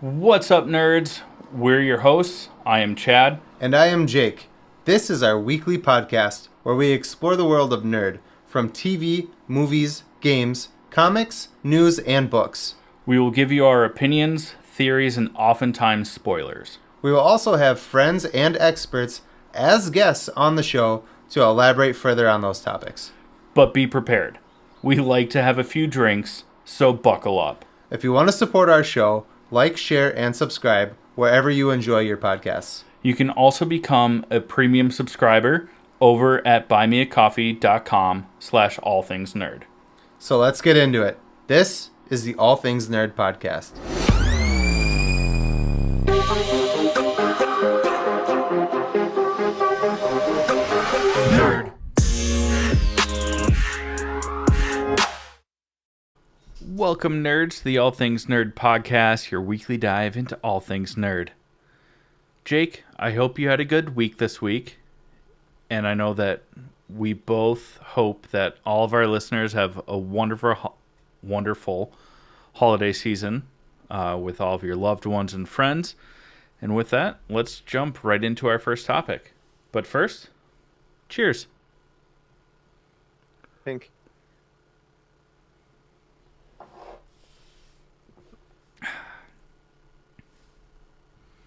What's up, nerds? We're your hosts. I am Chad. And I am Jake. This is our weekly podcast where we explore the world of nerd from TV, movies, games, comics, news, and books. We will give you our opinions, theories, and oftentimes spoilers. We will also have friends and experts as guests on the show to elaborate further on those topics. But be prepared. We like to have a few drinks, so buckle up. If you want to support our show, like, share, and subscribe wherever you enjoy your podcasts. You can also become a premium subscriber over at buymeacoffee.com/allthingsnerd. So let's get into it. This is the All Things Nerd podcast. Nerd. Welcome, nerds, to the All Things Nerd podcast, your weekly dive into all things nerd. Jake, I hope you had a good week this week, and I know that we both hope that all of our listeners have a wonderful holiday season with all of your loved ones and friends. And with that, let's jump right into our first topic. But first, cheers. Pink.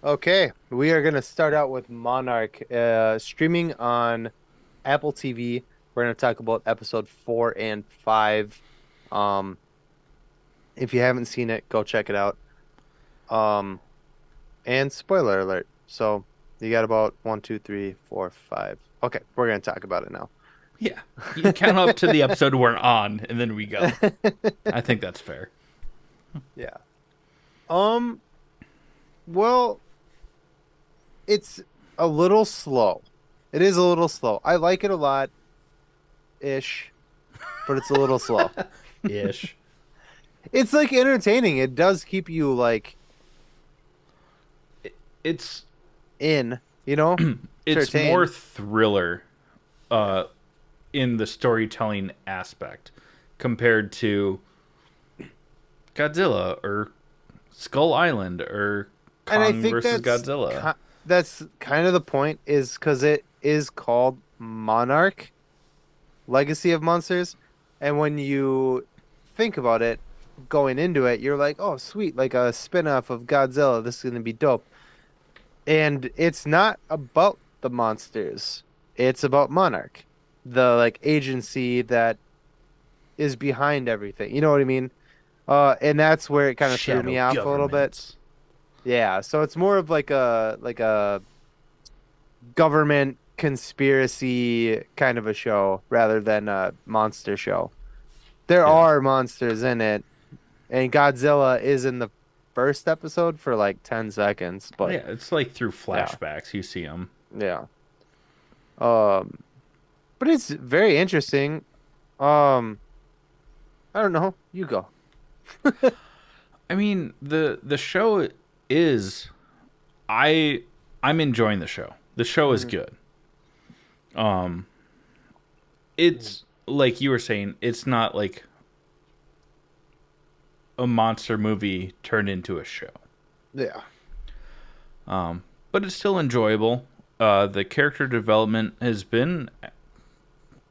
Okay, we are going to start out with Monarch, streaming on Apple TV. We're going to talk about episode 4 and 5. If you haven't seen it, go check it out. And spoiler alert. So you got about 1, 2, 3, 4, 5. Okay, we're going to talk about it now. Yeah, you count up to the episode we're on, and then we go. I think that's fair. Yeah. Well, it's a little slow. It is a little slow. I like it a lot, ish, but it's a little slow. Ish. It's like entertaining. It does keep you like It's in, you know? it's Entertained. more thriller in the storytelling aspect compared to Godzilla or Skull Island or And I Kong think versus Godzilla. that's kind of the point, is because it is called Monarch, Legacy of Monsters, and when you think about it, going into it, you're like, oh, sweet, like a spin-off of Godzilla. This is gonna be dope. And it's not about the monsters. It's about Monarch, the like agency that is behind everything. You know what I mean? And that's where it kind of threw me off a little bit. Governments. Yeah, so it's more of like a government conspiracy kind of a show rather than a monster show. There Yeah. are monsters in it, and Godzilla is in the first episode for like 10 seconds, but Yeah, it's like through flashbacks you see them. yeah. Um, but it's very interesting. I don't know. You go. I mean, the show is I'm enjoying the show. The show is good. It's like you were saying, it's not like a monster movie turned into a show. Yeah. But it's still enjoyable. The character development has been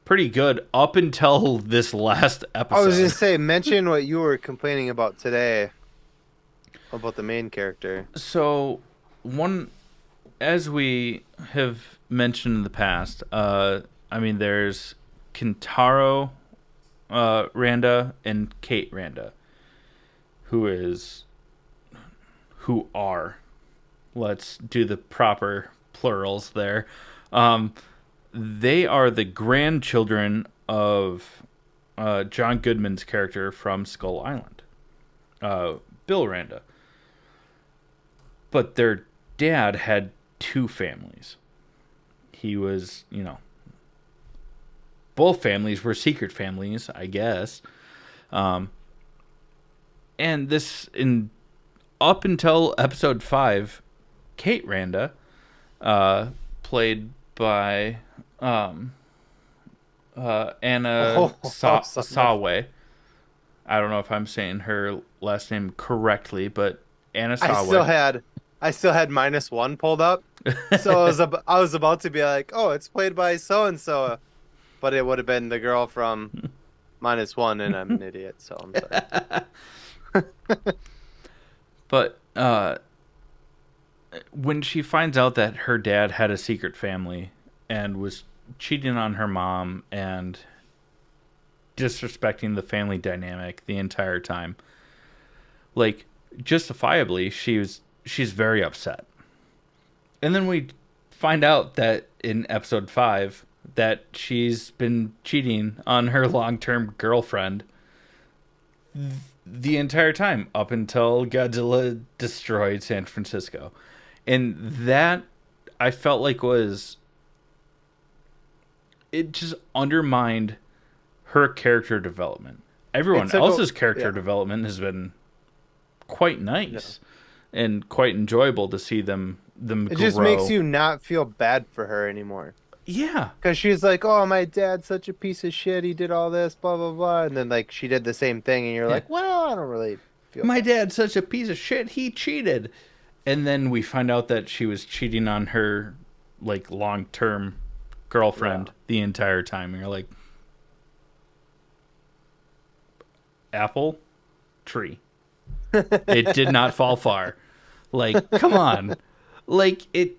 pretty good up until this last episode. I was gonna say, mention what you were complaining about today about the main character. So, as we have mentioned in the past, there's Kentaro Randa and Kate Randa, who are, let's do the proper plurals there. They are the grandchildren of John Goodman's character from Skull Island, Bill Randa. But their dad had two families. He was, both families were secret families, I guess. And up until episode 5, Kate Randa, played by Anna Sawe. I don't know if I'm saying her last name correctly, but I still had I still had minus one pulled up. So I was about to be like, oh, it's played by so and so, but it would have been the girl from minus one, and I'm an idiot, so I'm sorry. But when she finds out that her dad had a secret family and was cheating on her mom and disrespecting the family dynamic the entire time, like justifiably, she's very upset. And then we find out that in episode 5 that she's been cheating on her long-term girlfriend the entire time up until Godzilla destroyed San Francisco. And that I felt like it just undermined her character development. Everyone else's character development has been quite nice and quite enjoyable to see them It grow. just makes you not feel bad for her anymore. Yeah. Because she's like, oh, my dad's such a piece of shit. He did all this, blah, blah, blah. And then, like, she did the same thing. And you're like, well, I don't really feel My bad. dad's such a piece of shit. He cheated. And then we find out that she was cheating on her, like, long-term girlfriend the entire time. And you're like, apple tree. It did not fall far. Like, come on. Like, it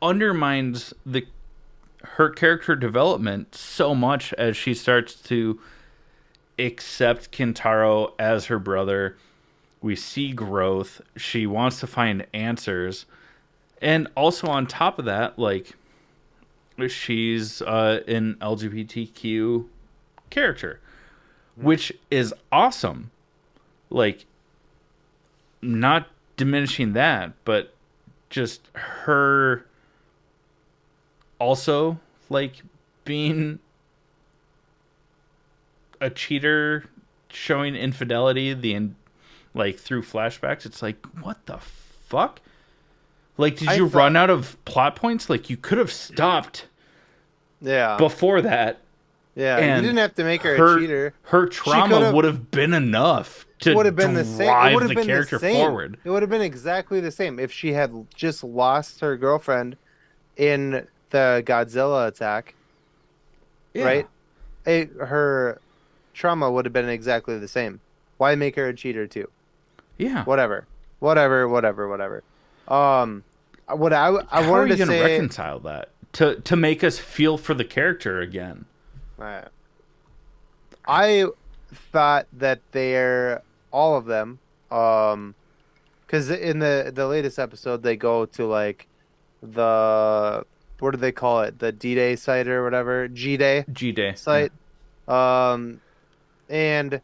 undermines her character development so much as she starts to accept Kintaro as her brother. We see growth. She wants to find answers. And also on top of that, like, she's an LGBTQ character, which is awesome. Like, not diminishing that, but just her also, like, being a cheater, showing infidelity like through flashbacks. It's like, what the fuck? Like, did you run out of plot points? Like, you could have stopped before that. Yeah, you didn't have to make her a cheater. Her trauma would have been enough to drive the character forward. It would have been exactly the same if she had just lost her girlfriend in the Godzilla attack. Yeah. Right? Her trauma would have been exactly the same. Why make her a cheater too? Yeah. Whatever. What I How wanted are you to say, reconcile that to make us feel for the character again? I thought that they're all of them, because in the latest episode they go to like the, what do they call it, the D-Day site or whatever, G-Day site, and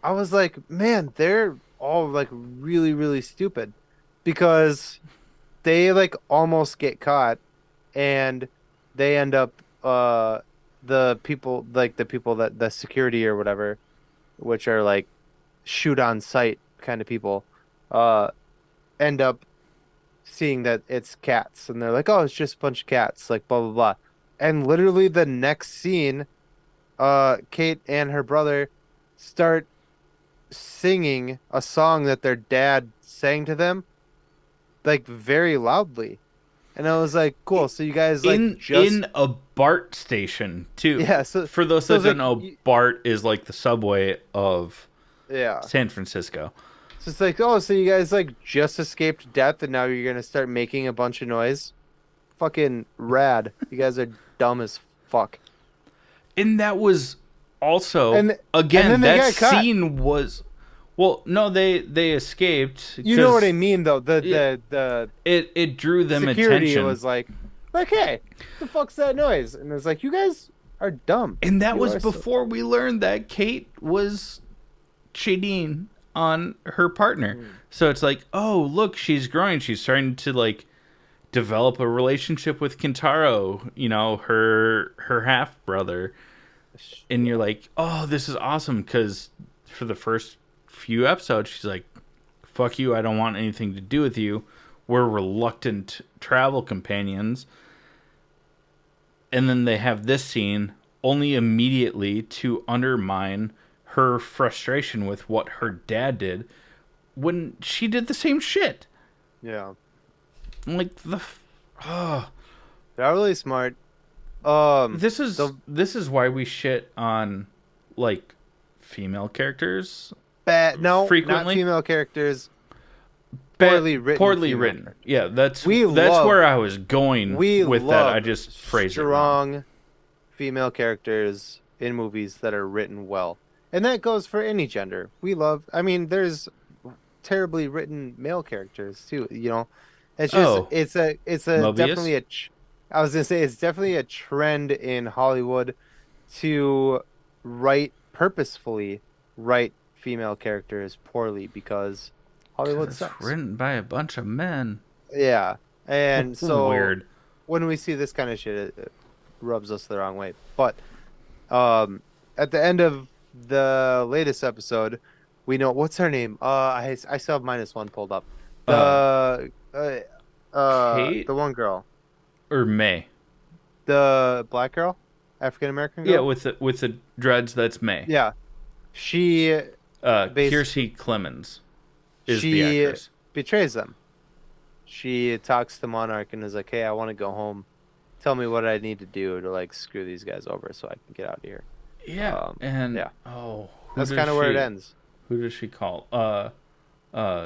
I was like, man, they're all like really, really stupid because they like almost get caught and they end up the people that the security or whatever, which are like shoot on sight kind of people, end up seeing that it's cats and they're like, oh, it's just a bunch of cats, like blah blah blah. And literally the next scene, Kate and her brother start singing a song that their dad sang to them, like very loudly. And I was like, cool. So you guys like in a BART station too. Yeah. So for those that don't know, BART is like the subway of San Francisco. So it's like, oh, so you guys like just escaped death and now you're gonna start making a bunch of noise. Fucking rad. You guys are dumb as fuck. And that was also again that scene was. Well, no, they escaped. You know what I mean, though. It drew them security attention. Was like, hey, the fuck's that noise? And it was like, you guys are dumb. And that was before we learned that Kate was cheating on her partner. So it's like, oh, look, she's growing. She's starting to like develop a relationship with Kintaro, you know, her half brother. And you're like, oh, this is awesome, because for the first few episodes she's like, fuck you, I don't want anything to do with you, we're reluctant travel companions. And then they have this scene only immediately to undermine her frustration with what her dad did, when she did the same shit. Yeah. Like They're really smart. this The is why we shit on like female characters bad, no, not frequently. female characters. Poorly written Poorly female written. characters. Yeah, that's where I was going We with that. I love just phrased it wrong. strong female characters in movies that are written well. And that goes for any gender. I mean, there's terribly written male characters too, you know. It's just Mobius? definitely I was gonna say it's definitely a trend in Hollywood to purposefully write female characters poorly because Hollywood It's sucks. written by a bunch of men. Yeah. And so Weird. when we see this kind of shit, it rubs us the wrong way. But at the end of the latest episode, we know what's her name. I still have minus one pulled up. Kate? The one girl, Or May. the black girl, African American girl. Yeah, with the dreads, that's May. Yeah, she Kiersey Clemens is the actress. betrays them. She talks to Monarch and is like, "Hey, I want to go home. Tell me what I need to do to like screw these guys over so I can get out of here." Yeah, That's kind of where it ends. Who does she call?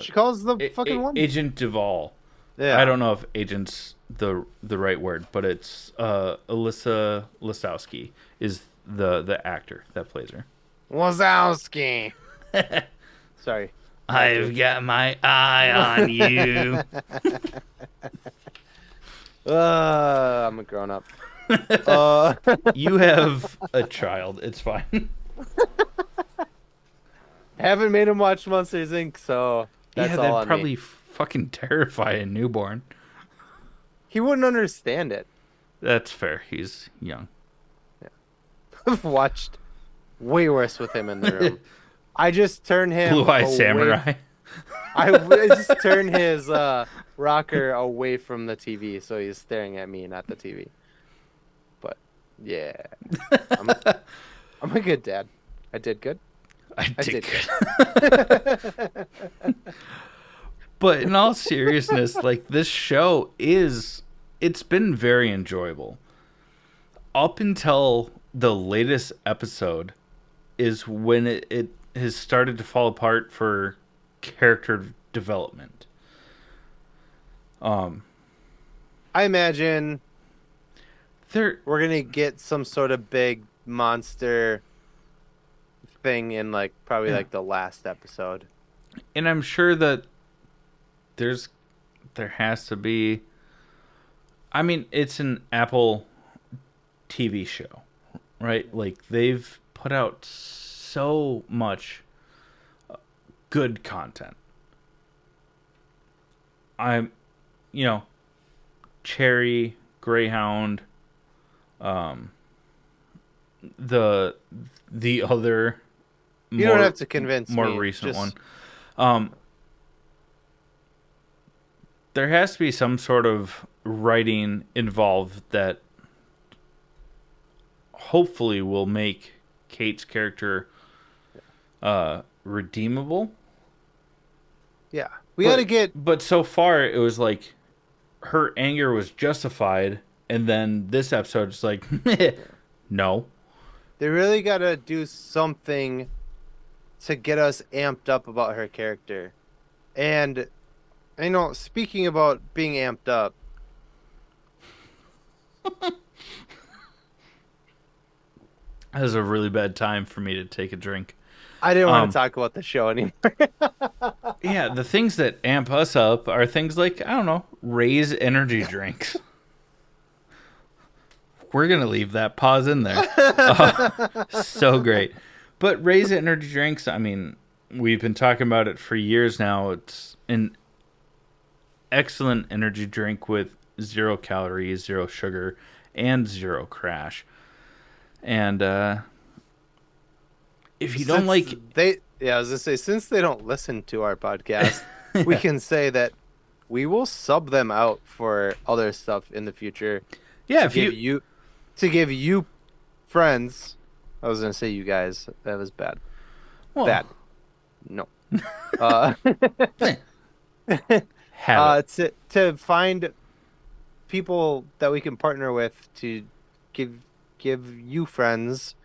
She calls the fucking woman. Agent Duvall. Yeah. I don't know if agent's the right word, but it's Alyssa Lasowski is the actor that plays her. Wazowski. Sorry. I've got my eye on you. I'm a grown up. You have a child. It's fine. Haven't made him watch Monsters Inc., so that's all that'd on probably me. fucking terrify a newborn. He wouldn't understand it. That's fair. He's young. I've watched way worse with him in the room. I just turn him Blue Eye away. Samurai. I just turn his rocker away from the TV, so he's staring at me, not the TV. But yeah, I'm a good dad. I did good. I did good. But in all seriousness, like this show it's been very enjoyable. Up until the latest episode is when it has started to fall apart for character development. I imagine we're gonna get some sort of big monster thing in like probably like the last episode. And I'm sure that there has to be. I mean, it's an Apple TV show, right? Like they've put out so much good content. Cherry, Greyhound, the other You don't have to convince more me. recent one. There has to be some sort of writing involved that hopefully will make Kate's character redeemable. Yeah. We got to get... But so far, it was like her anger was justified, and then this episode is like, no. They really got to do something to get us amped up about her character. And, speaking about being amped up, that was a really bad time for me to take a drink. I didn't want to talk about the show anymore. Yeah, the things that amp us up are things like, I don't know, Ray's energy drinks. We're going to leave that pause in there. So great. But Ray's energy drinks, I mean, we've been talking about it for years now. It's an excellent energy drink with 0 calories, 0 sugar, and 0 crash. And if you don't like... I was going to say, since they don't listen to our podcast, we can say that we will sub them out for other stuff in the future. Yeah, to give you friends. I was going to say you guys. That was bad. Well, bad. No. Uh, Have it. to find people that we can partner with to give you friends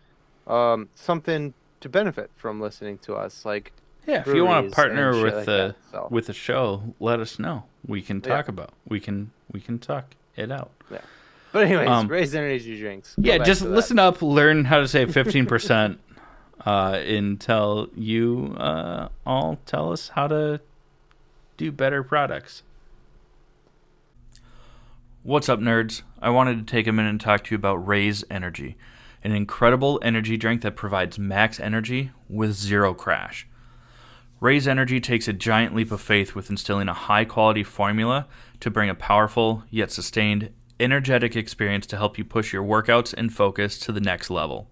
something to benefit from listening to us, like Yeah, if you want to breweries and partner shit like that. So with the show, let us know. We can yeah, talk about. We can talk it out. yeah. But anyways, Um, raised energy drinks. Go yeah, back just to that. listen up, learn how to save 15%, until you all tell us how to do better products. What's up, nerds? I wanted to take a minute and talk to you about Raise Energy, an incredible energy drink that provides max energy with zero crash. Raise Energy takes a giant leap of faith with instilling a high quality formula to bring a powerful, yet sustained, energetic experience to help you push your workouts and focus to the next level.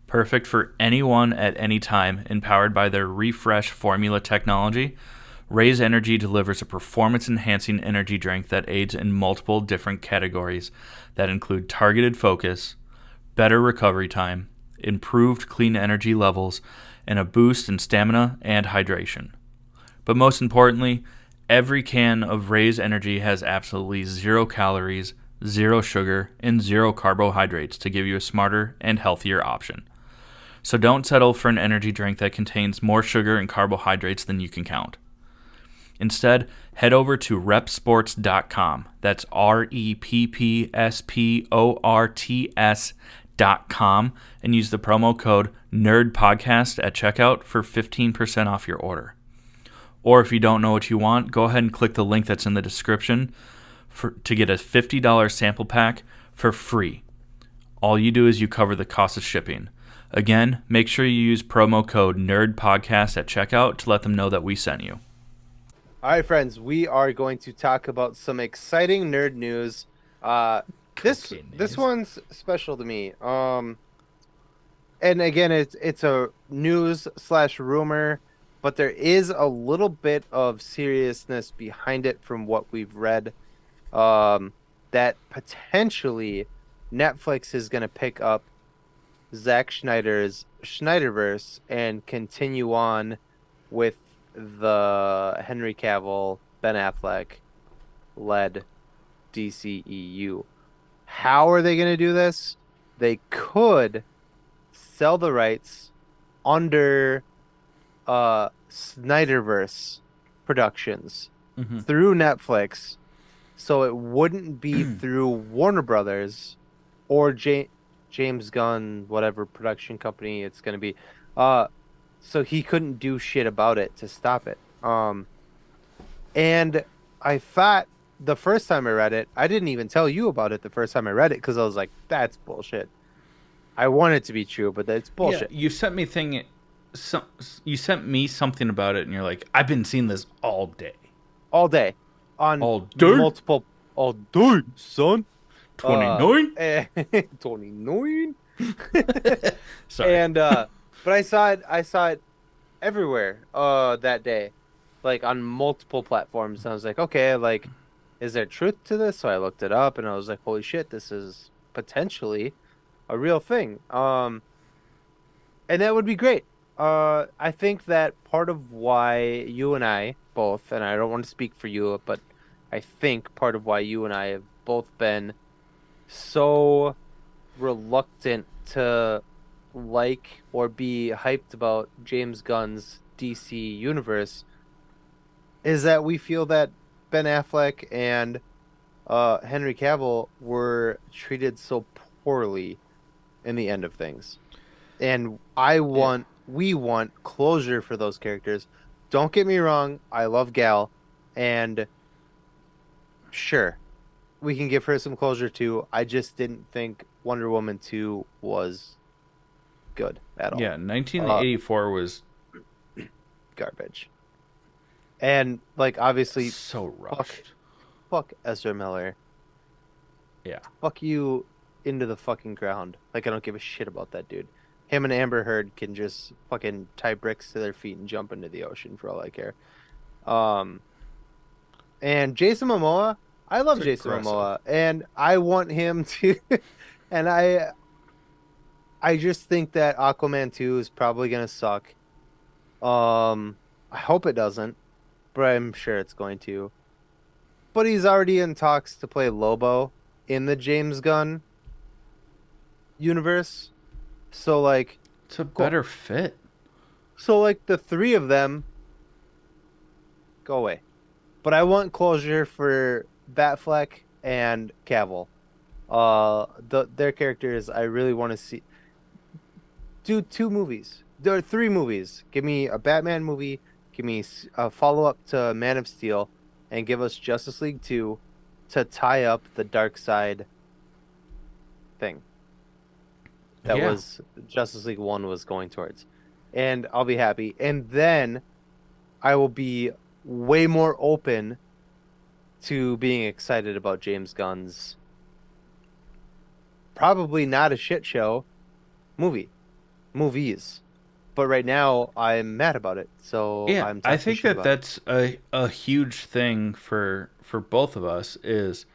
Perfect for anyone at any time, empowered by their refresh formula technology, Raise Energy delivers a performance enhancing energy drink that aids in multiple different categories that include targeted focus, better recovery time, improved clean energy levels, and a boost in stamina and hydration. But most importantly, every can of Raise Energy has absolutely 0 calories, 0 sugar, and 0 carbohydrates to give you a smarter and healthier option. So don't settle for an energy drink that contains more sugar and carbohydrates than you can count. Instead, head over to repsports.com. That's REPPSPORTS.com and use the promo code NERDPODCAST at checkout for 15% off your order. Or if you don't know what you want, go ahead and click the link that's in the description to get a $50 sample pack for free. All you do is you cover the cost of shipping. Again, make sure you use promo code NERDPODCAST at checkout to let them know that we sent you. All right, friends, we are going to talk about some exciting nerd news. Uh, this one's special to me. And again, it's a news slash rumor, but there is a little bit of seriousness behind it from what we've read. That potentially Netflix is going to pick up Zack Snyder's Snyderverse and continue on with the Henry Cavill, Ben Affleck led DCEU. How are they going to do this? They could sell the rights under Snyderverse Productions Mm-hmm. through Netflix, so it wouldn't be through Warner Brothers or James Gunn, whatever production company it's going to be. So he couldn't do shit about it to stop it. And I thought the first time I read it, I didn't even tell you about it the first time I read it because I was like, that's bullshit. I want it to be true, but that's Yeah, bullshit. you sent me something about it, and you're like, I've been seeing this all day, All day on all day. multiple, all day, son. 29. 29. Sorry. And but I saw it everywhere that day, like on multiple platforms. And I was like, okay, like, is there truth to this? So I looked it up and I was like, holy shit, this is potentially a real thing. And that would be great. I think that part of why you and I both, and I don't want to speak for you, but I think part of why you and I have both been so reluctant to like or be hyped about James Gunn's DC universe is that we feel that Ben Affleck and Henry Cavill were treated so poorly in the end of things. And Yeah. we want closure for those characters. Don't get me wrong, I love Gal, and sure, we can give her some closure too. I just didn't think Wonder Woman 2 was good at all. Yeah, Uh, 1984 was Garbage. And like obviously so fuck rushed. fuck Ezra Miller. Yeah. Fuck you into the fucking ground. Like I don't give a shit about that dude. Him and Amber Heard can just fucking tie bricks to their feet and jump into the ocean for all I care. Um and Jason Momoa, I love It's Jason aggressive. Momoa and I want him to and I just think that Aquaman 2 is probably gonna suck. Um I hope it doesn't, but I'm sure it's going to. But he's already in talks to play Lobo in the James Gunn universe. So like, It's a cool. better fit. So like the three of them go away. But I want closure for Batfleck and Cavill. Their characters I really want to see. Do two movies. There are three movies. Give me a Batman movie, give me a follow-up to Man of Steel, and give us Justice League 2 to tie up the Dark Side thing that Yeah. was Justice League 1 was going towards. And I'll be happy. And then I will be way more open to being excited about James Gunn's probably not a shit show movie movies. But right now I'm mad about it, so Yeah, I'm I talking think shit that about it. that's a huge thing for both of us is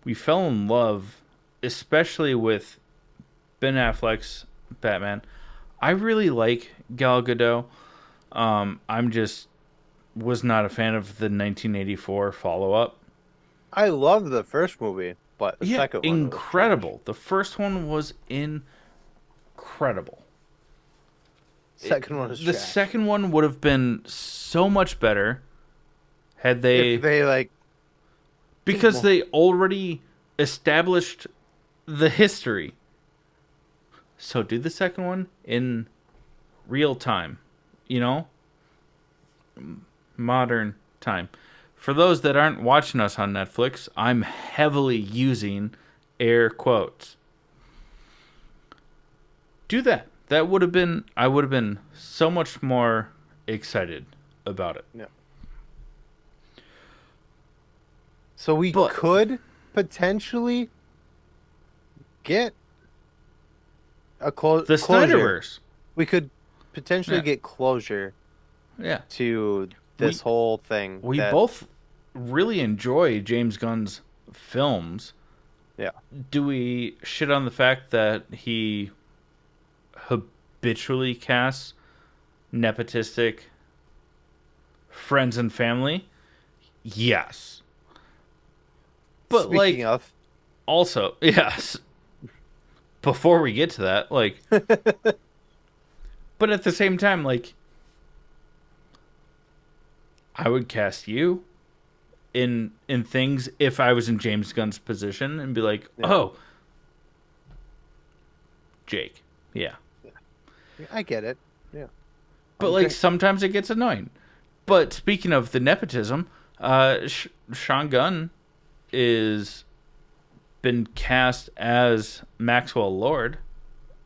we fell in love, especially with Ben Affleck's Batman. I really like Gal Gadot. I'm just was not a fan of the 1984 follow up. I love the first movie, but the Yeah, second one was trash. incredible. The first one was incredible. Second one was The trash. second one would have been so much better had If they they like did because more. they already established the history. So do the second one in real time, you know, modern time. For those that aren't watching us on Netflix, I'm heavily using air quotes. Do that. That would have been I would have been so much more excited about it. Yeah. So we But could potentially get a the closure. Snyderverse. We could potentially Yeah. get closure Yeah. to this We whole thing we that both really enjoy James Gunn's films. yeah. Do we shit on the fact that he habitually casts nepotistic friends and family? Yes. But Speaking like of, also, yes. Before we get to that, like but at the same time like I would cast you in things if I was in James Gunn's position and be like, yeah. "Oh, Jake." Yeah. Yeah, I get it. Yeah. But I'm like great. sometimes it gets annoying. But speaking of the nepotism, Sean Gunn is been cast as Maxwell Lord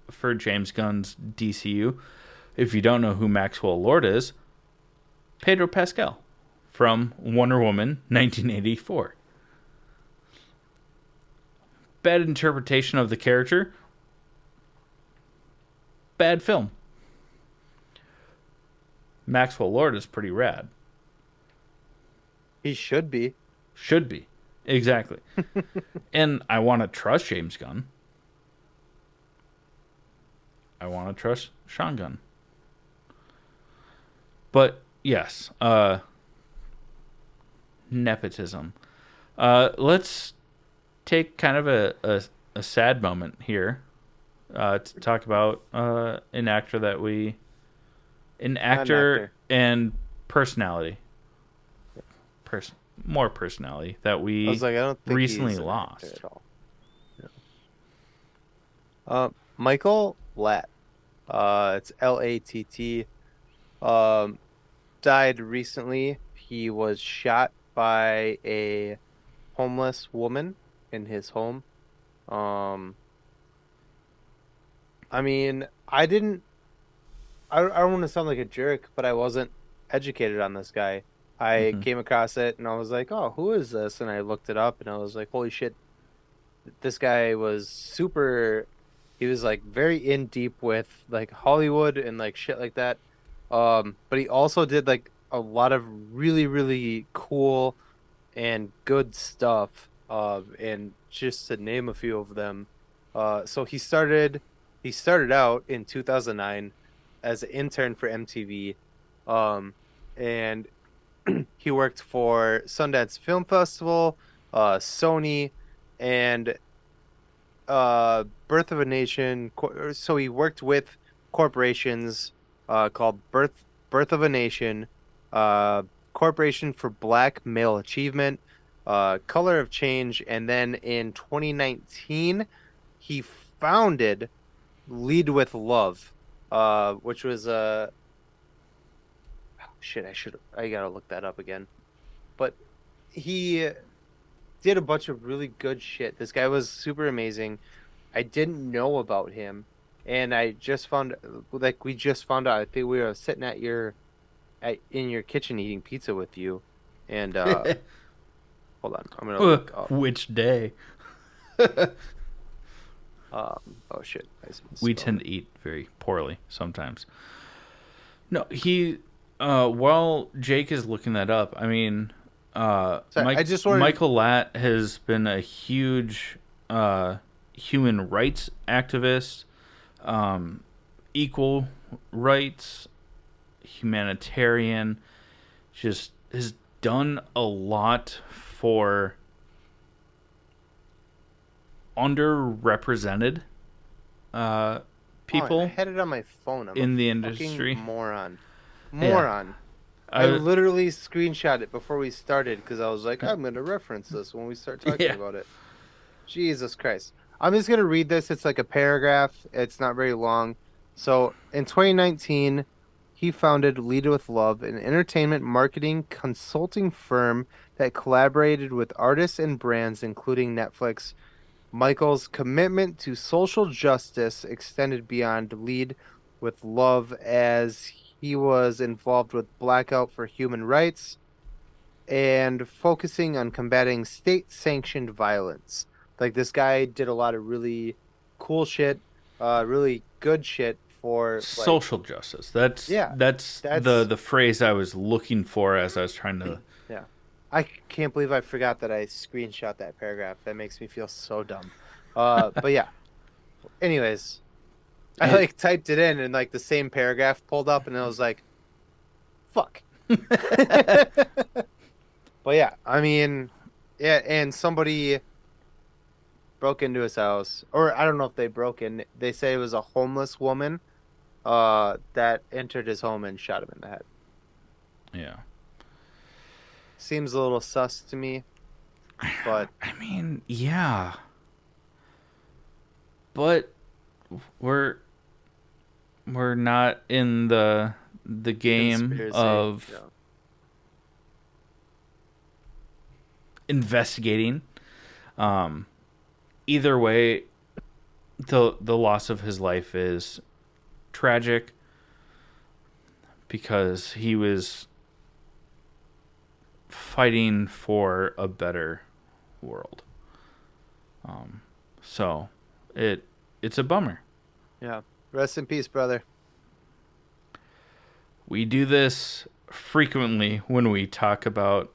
for James Gunn's DCU. If you don't know who Maxwell Lord is, Pedro Pascal from Wonder Woman 1984. Bad interpretation of the character, bad film. Maxwell Lord is pretty rad. He should be. Should be. Exactly. And I want to trust James Gunn. I want to trust Sean Gunn. But yes, nepotism. Let's take kind of a sad moment here to talk about an actor that we, an Not an actor actor. and personality, pers- more personality that I was we like, I don't think recently he's an actor lost. at all. Yeah. Michael Latt. It's Latt. Um, died recently. He was shot by a homeless woman in his home. Um, I mean, I didn't. I don't want to sound like a jerk, but I wasn't educated on this guy. I Hmm. came across it and I was like, "Oh, who is this?" And I looked it up and I was like, "Holy shit, this guy was super." He was like very in deep with like Hollywood and like shit like that. But he also did like a lot of really, really cool and good stuff. And just to name a few of them, so he started out in 2009 as an intern for MTV. Um, and he worked for Sundance Film Festival, Sony, and Birth of a Nation. So he worked with corporations called Birth of a Nation, uh, Corporation for Black Male Achievement, Color of Change, and then in 2019 he founded Lead with Love, which was shit. I gotta look that up again. But he did a bunch of really good shit. This guy was super amazing. I didn't know about him, and I just found like we just found out. I think we were sitting at in your kitchen eating pizza with you, and hold on, I'm gonna look up. Which day? Oh shit, I We misspelled tend it. to eat very poorly sometimes. No, he. While Jake is looking that up, I mean, Sorry, I just wanted. Michael Latt has been a huge human rights activist, equal rights, humanitarian. Just has done a lot for underrepresented uh, Oh, I people had it on my phone. I'm a in the fucking industry. moron. Yeah, Moron. I I literally screenshot it before we started because I was like, I'm gonna reference this when we start talking yeah. about it. Jesus Christ. I'm just going to read this. It's like a paragraph. It's not very long. So, in 2019, he founded Lead with Love, an entertainment marketing consulting firm that collaborated with artists and brands, including Netflix. Michael's commitment to social justice extended beyond Lead with Love as he was involved with Blackout for Human Rights and focusing on combating state-sanctioned violence. Like this guy did a lot of really cool shit, really good shit for like, Social justice. That's yeah, that's the that's the phrase I was looking for as I was trying to. yeah. I can't believe I forgot that I screenshot that paragraph. That makes me feel so dumb. But yeah. Anyways, I It, like typed it in and like the same paragraph pulled up and I was like, fuck. But yeah, I mean, yeah, and somebody broke into his house, or I don't know if they broke in. They say it was a homeless woman that entered his home and shot him in the head. yeah. Seems a little sus to me, but I mean, yeah, but we're we're not in the game conspiracy, of investigating. Um, Either way, the loss of his life is tragic because he was fighting for a better world. So it's a bummer. yeah. Rest in peace, brother. We do this frequently when we talk about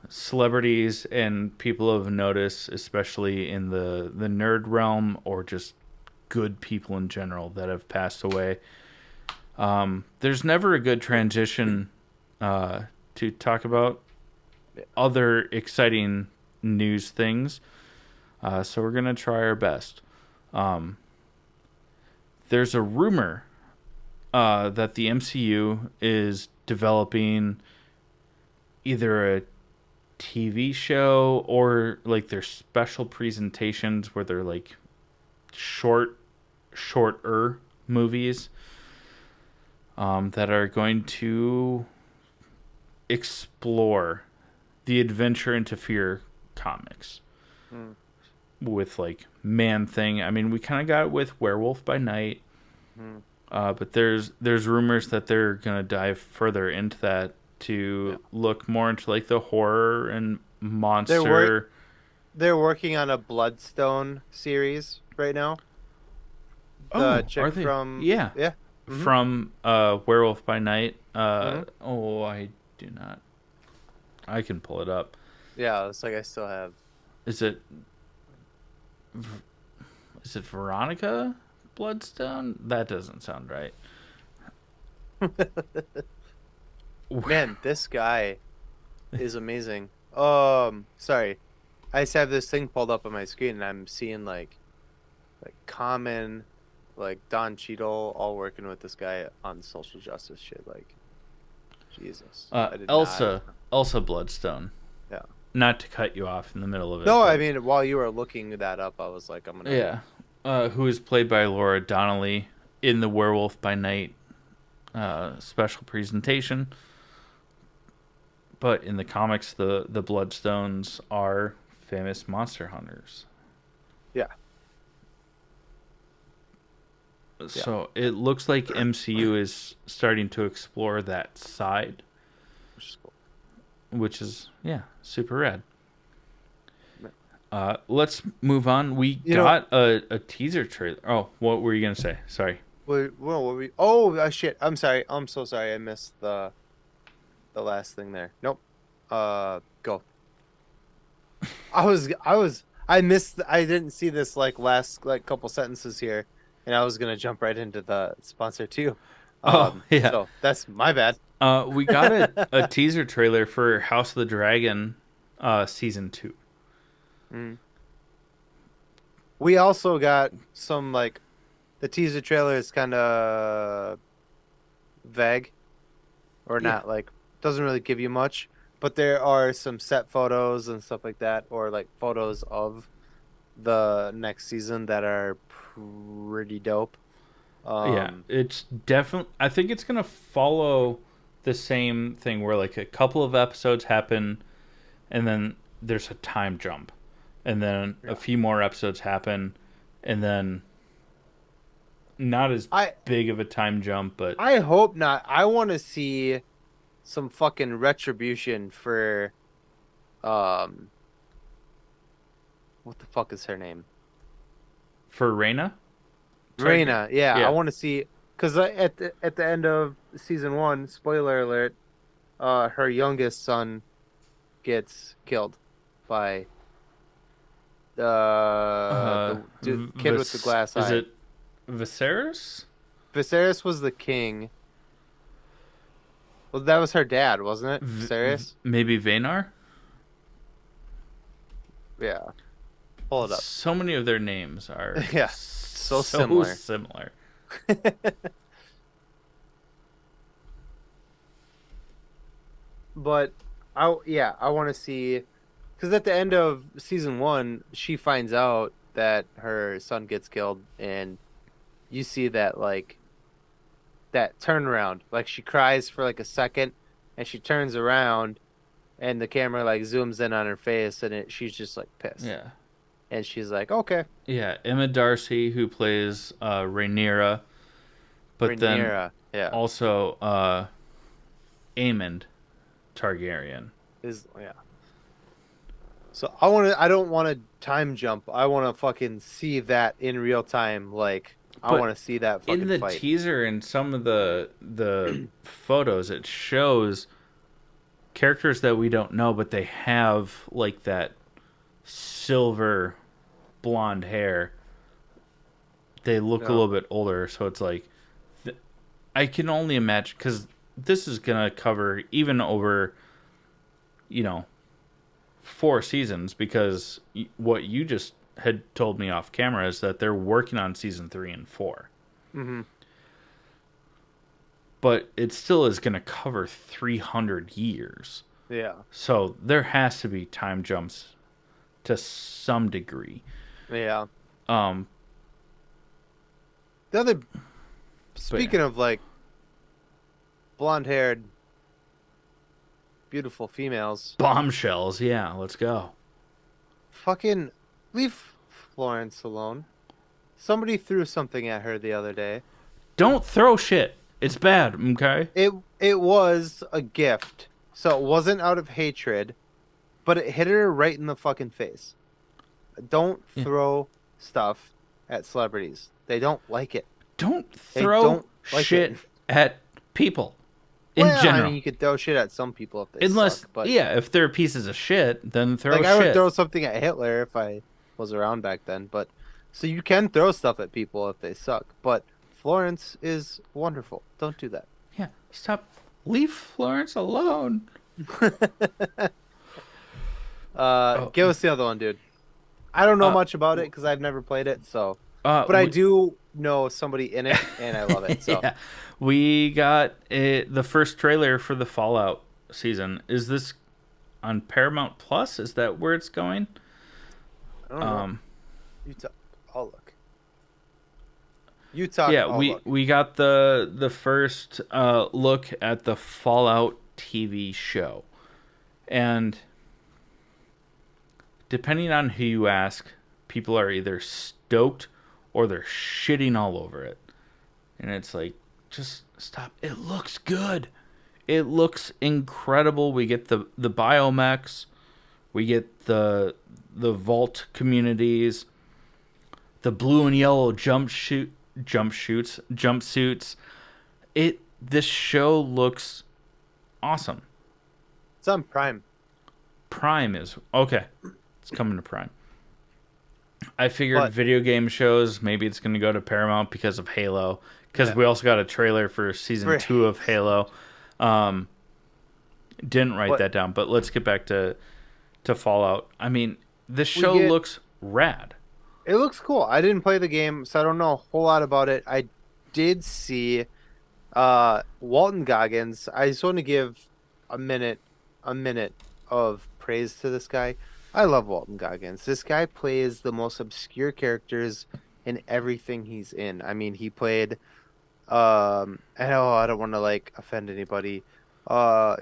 celebrities and people of notice, especially in the nerd realm or just good people in general that have passed away. There's never a good transition to talk about Yeah. other exciting news things. So we're gonna try our best. Um, there's a rumor that the MCU is developing either a TV show or like their special presentations where they're like shorter movies that are going to explore the Adventure into Fear comics Mm. with like Man Thing. I mean, we kind of got it with Werewolf by Night, Mm. but there's rumors that they're gonna dive further into that Yeah. to look more into like the horror and They're work monster. they're working on a Bloodstone series right now. The Oh, are chick they? from Yeah, yeah. Mm-hmm. from Werewolf by Night. Mm-hmm. Oh, I do not. I can pull it up. Yeah, it's like I still have. Is it is it Veronica Bloodstone? That doesn't sound right. Man, this guy is amazing. Sorry. I just have this thing pulled up on my screen and I'm seeing like Common, like Don Cheadle all working with this guy on social justice shit. Like, Jesus. I did not. Elsa Bloodstone. Yeah. Not to cut you off in the middle of it. No, I But mean, while you were looking that up, I was like, I'm gonna. yeah. Who is played by Laura Donnelly in the Werewolf by Night special presentation. But in the comics, the Bloodstones are famous monster hunters. Yeah. So it looks like MCU is starting to explore that side, Which is cool. which is, yeah, super rad. Let's move on. We got a teaser trailer. Oh, what were you going to say? Sorry. What were we? Oh, shit. I'm sorry. I'm so sorry. I missed the last thing there. Nope. Go. I missed. I didn't see this like last like couple sentences here, and I was gonna jump right into the sponsor too. Yeah. So that's my bad. We got a teaser trailer for House of the Dragon, season 2. Mm. We also got some like the teaser trailer is kind of vague, or not like doesn't really give you much, but there are some set photos and stuff like that, or like photos of the next season that are pretty dope. Yeah, it's definitely. I think it's gonna follow the same thing where like a couple of episodes happen, and then there's a time jump, and then a few more episodes happen, and then not as big of a time jump, but I hope not. I want to see some fucking retribution for what the fuck is her name? for Reyna. Reyna. Yeah, Yeah. I want to see because at the end of season 1, spoiler alert, her youngest son gets killed by the kid with the glass eye. Is it Viserys? Viserys was the king. Well, that was her dad, wasn't it? Viserys? Maybe Vanar? Yeah. Pull it up. So many of their names are Yeah, so similar. But I want to see because at the end of season 1, she finds out that her son gets killed, and you see that like that turnaround. Like she cries for like a second, and she turns around, and the camera like zooms in on her face, and she's just like pissed. Yeah. And she's like, okay. Yeah, Emma Darcy, who plays Rhaenyra, but Rhaenyra, then also Aemond Targaryen. So I don't want to time jump. I want to fucking see that in real time. Like I want to see that fucking in the fight. teaser and some of the photos. It shows characters that we don't know, but they have like that silver blonde hair. They look a little bit older, so it's like I can only imagine because this is gonna cover even over 4 seasons, because what you just had told me off camera is that they're working on season 3 and 4. Mm-hmm. But it still is going to cover 300 years. Yeah. So there has to be time jumps to some degree. Yeah. Um. The other, speaking of like blonde-haired, beautiful females, Bombshells, yeah, let's go. fucking leave Florence alone. Somebody threw something at her the other day. Don't throw shit. It's bad, okay? It was a gift, so it wasn't out of hatred, but it hit her right in the fucking face. Don't throw stuff at celebrities. They don't like it. Don't throw shit at people in general. I mean, you could throw shit at some people if they suck, but if they're pieces of shit, then throw shit. I would throw something at Hitler if I was around back then, but so you can throw stuff at people if they suck, but Florence is wonderful. Don't do that. Yeah. Stop. Leave Florence alone. Oh, Give us the other one, dude. I don't know uh, much about it because I've never played it, so uh, but I we, do know somebody in it and I love it. So yeah, we got the first trailer for the Fallout season. Is this on Paramount Plus? Is that where it's going? I don't know. Um, You talk. I'll look. You talk. yeah, I'll we look. we got the first look at the Fallout TV show, and depending on who you ask, people are either stoked or they're shitting all over it. And it's like, just stop. It looks good. It looks incredible. We get the biomechs, we get the vault communities, the blue and yellow jumpsuits. This show looks awesome. It's on Prime. Prime is okay. It's coming to Prime. I figured But video game shows, maybe it's going to go to Paramount because of Halo. Because yeah, we also got a trailer for season for 2 of Halo. Um, didn't write but that down, but let's get back to Fallout. I mean, this we show get looks rad. it looks cool. I didn't play the game, so I don't know a whole lot about it. I did see Walton Goggins. I just want to give a minute a minute of praise to this guy. I love Walton Goggins. This guy plays the most obscure characters in everything he's in. I mean, he played I don't want to like offend anybody.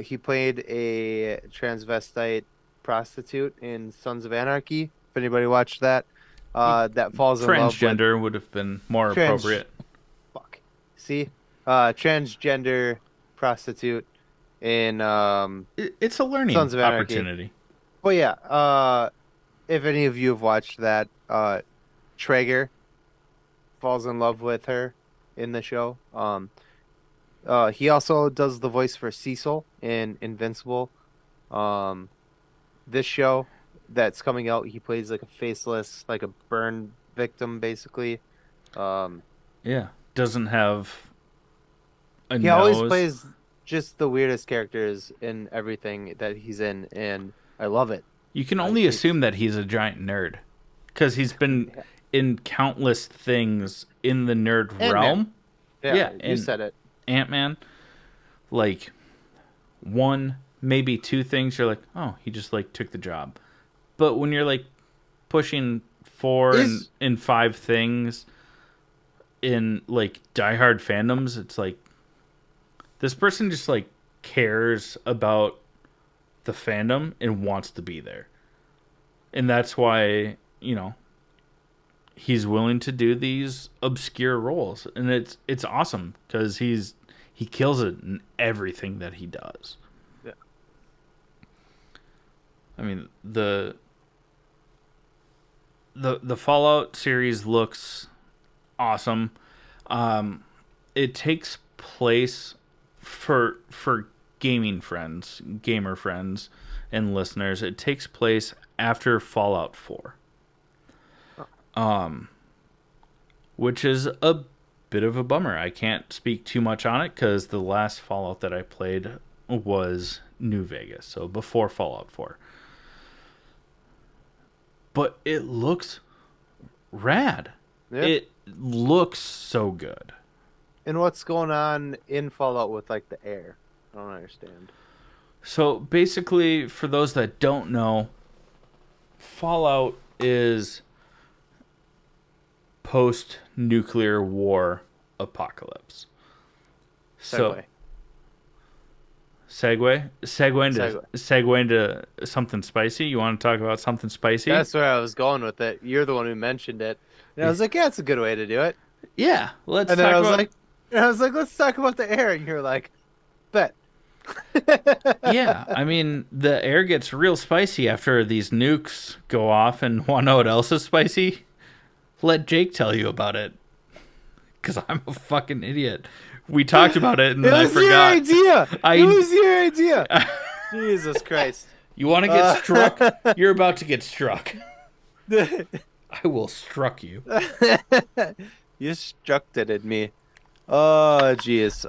He played a transvestite prostitute in Sons of Anarchy. If anybody watched that, that falls in love with Transgender would have been more trans appropriate. fuck. See? Transgender prostitute in It's a learning Sons of Anarchy. opportunity. But yeah, if any of you have watched that, Traeger falls in love with her in the show. He also does the voice for Cecil in Invincible. Um, this show that's coming out, he plays like a faceless, like a burn victim, basically. Um, Yeah. Doesn't have a he always nose. plays just the weirdest characters in everything that he's in, and I love it. You can I only it's assume that he's a giant nerd. Because he's been in countless things in the nerd Ant-Man. realm. Yeah, Yeah, you and said it. Ant-Man, like one, maybe two things, you're like, oh, he just like took the job. But when you're like pushing four Is and five things in like diehard fandoms, it's like this person just like cares about the fandom and wants to be there. And that's why, he's willing to do these obscure roles, and it's awesome because he kills it in everything that he does. yeah. I mean, the Fallout series looks awesome. It takes place for gamer friends and listeners. It takes place after Fallout 4. Which is a bit of a bummer. I can't speak too much on it because the last Fallout that I played was New Vegas, so before Fallout 4. But it looks rad. Yeah. It looks so good. And what's going on in Fallout with like the air? I don't understand. So basically, for those that don't know, Fallout is post-nuclear war apocalypse. So segue into something spicy. You want to talk about something spicy? That's where I was going with it. You're the one who mentioned it. And I was like, yeah, it's a good way to do it. Yeah, let's And then talk I was about. like, let's talk about the air. And you're like, bet. Yeah, I mean, the air gets real spicy after these nukes go off, and want to know what else is spicy? Let Jake tell you about it. Because I'm a fucking idiot. We talked about it, and It then I was forgot. your idea. I- It was your idea. Jesus Christ. You want to get struck? You're about to get struck. I will struck you. You struck it at me. Oh, jeez.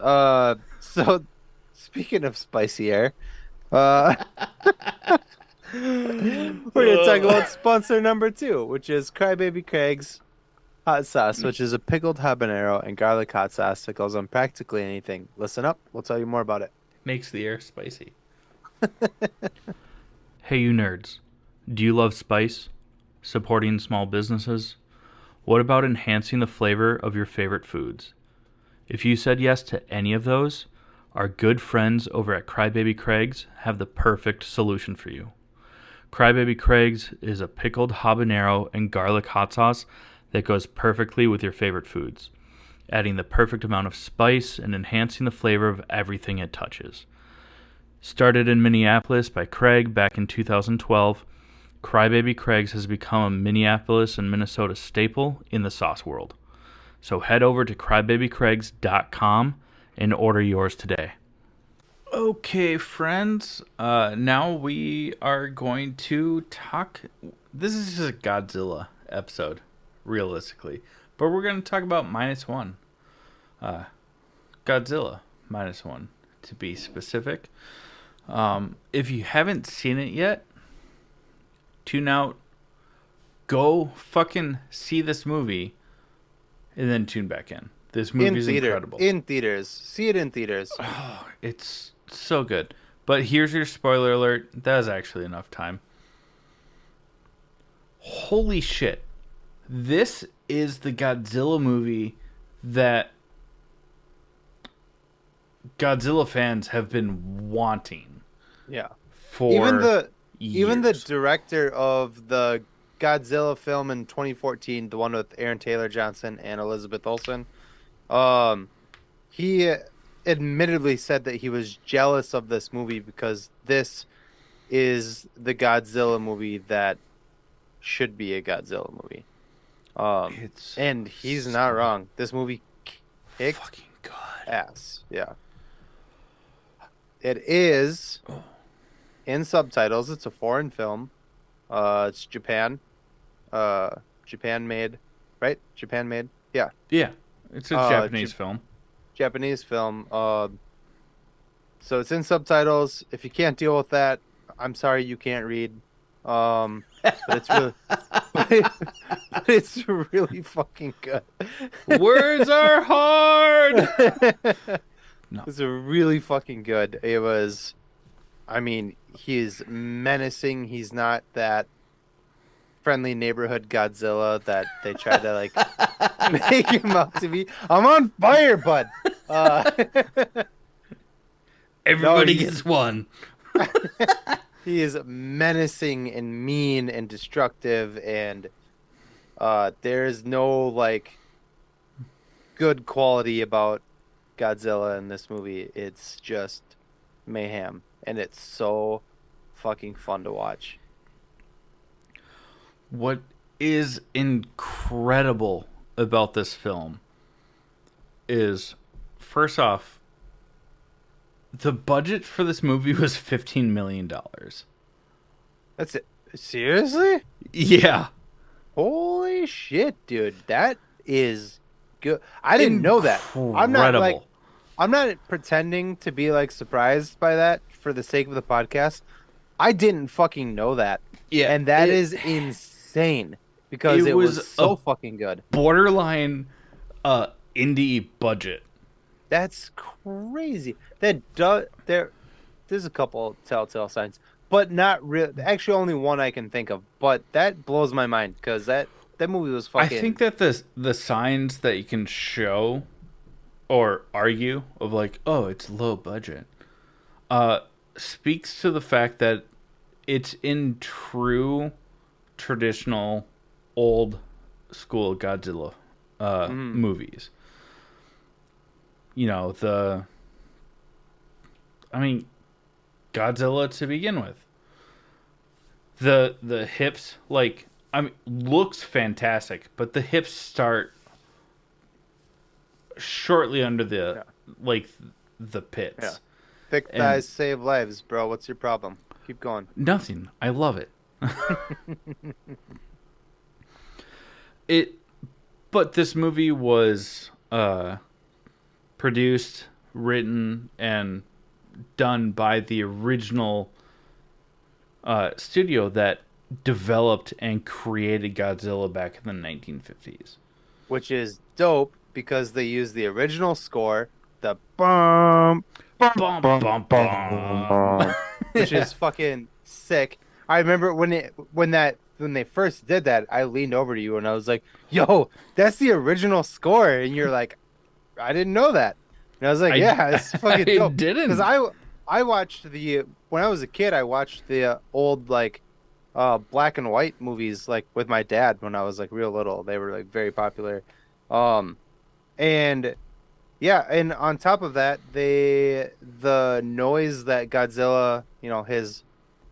So speaking of spicy air, uh, we're gonna talk about sponsor number two, which is Crybaby Craig's hot sauce, which is a pickled habanero and garlic hot sauce that goes on practically anything. Listen up, we'll tell you more about it. Makes the air spicy. Hey, you nerds. Do you love spice? Supporting small businesses? What about enhancing the flavor of your favorite foods? If you said yes to any of those, our good friends over at Crybaby Craig's have the perfect solution for you. Crybaby Craig's is a pickled habanero and garlic hot sauce that goes perfectly with your favorite foods, adding the perfect amount of spice and enhancing the flavor of everything it touches. Started in Minneapolis by Craig back in 2012, Crybaby Craig's has become a Minneapolis and Minnesota staple in the sauce world. So head over to crybabycraigs.com and order yours today. Okay, friends. Now we are going to talk. This is just a Godzilla episode, realistically. But we're going to talk about Minus One. Godzilla Minus One, to be specific. If you haven't seen it yet, tune out. Go fucking see this movie. And then tune back in. This movie is incredible. In theaters. See it in theaters. Oh, it's so good. But here's your spoiler alert. That was actually enough time. Holy shit. This is the Godzilla movie that Godzilla fans have been wanting. Yeah. For even the director of the Godzilla film in 2014, the one with Aaron Taylor Johnson and Elizabeth Olsen, he admittedly said that he was jealous of this movie because this is the Godzilla movie that should be a Godzilla movie. And he's not wrong. This movie kicked fucking good ass. Yeah. It is in subtitles. It's a foreign film. It's Japan. Japan made, right? Japan made. Yeah. Yeah. It's a Japanese film. Japanese film. So it's in subtitles. If you can't deal with that, I'm sorry you can't read. But it's really, but it's really fucking good. Words are hard. No. It's really fucking good. It was, I mean, he's menacing. He's not that friendly neighborhood Godzilla that they try to like make him out to be. I'm on fire, bud. Everybody gets one. He is menacing and mean and destructive, and there is no like good quality about Godzilla in this movie. It's just mayhem, and it's so fucking fun to watch. What is incredible about this film is, first off, the budget for this movie was $15 million. That's it. Seriously? Yeah. Holy shit, dude. That is good. I didn't know that. I'm not pretending to be like surprised by that for the sake of the podcast. I didn't fucking know that. Yeah. And that is insane because it was so fucking good. Borderline indie budget. That's crazy. There's a couple telltale signs, but not real. Actually, only one I can think of. But that blows my mind because that movie was fucking. I think that the signs that you can show or argue of like, oh, it's low budget, speaks to the fact that it's in true traditional old school Godzilla movies. You know, Godzilla to begin with. The hips, like, looks fantastic, but the hips start shortly under the pits. Yeah. Thick thighs save lives, bro. What's your problem? Keep going. Nothing. I love it. But this movie was produced, written, and done by the original studio that developed and created Godzilla back in the 1950s. Which is dope because they use the original score, the bum bum Bum bum bum bum. bum, which is fucking sick. I remember when they first did that, I leaned over to you and I was like, "Yo, that's the original score," and you're like, "I didn't know that," and I was like, I "Yeah, it's fucking I dope." Because didn't. I watched the when I was a kid, I watched the old like black and white movies like with my dad when I was like real little. They were like very popular. Um and yeah, and on top of that, the noise that Godzilla, his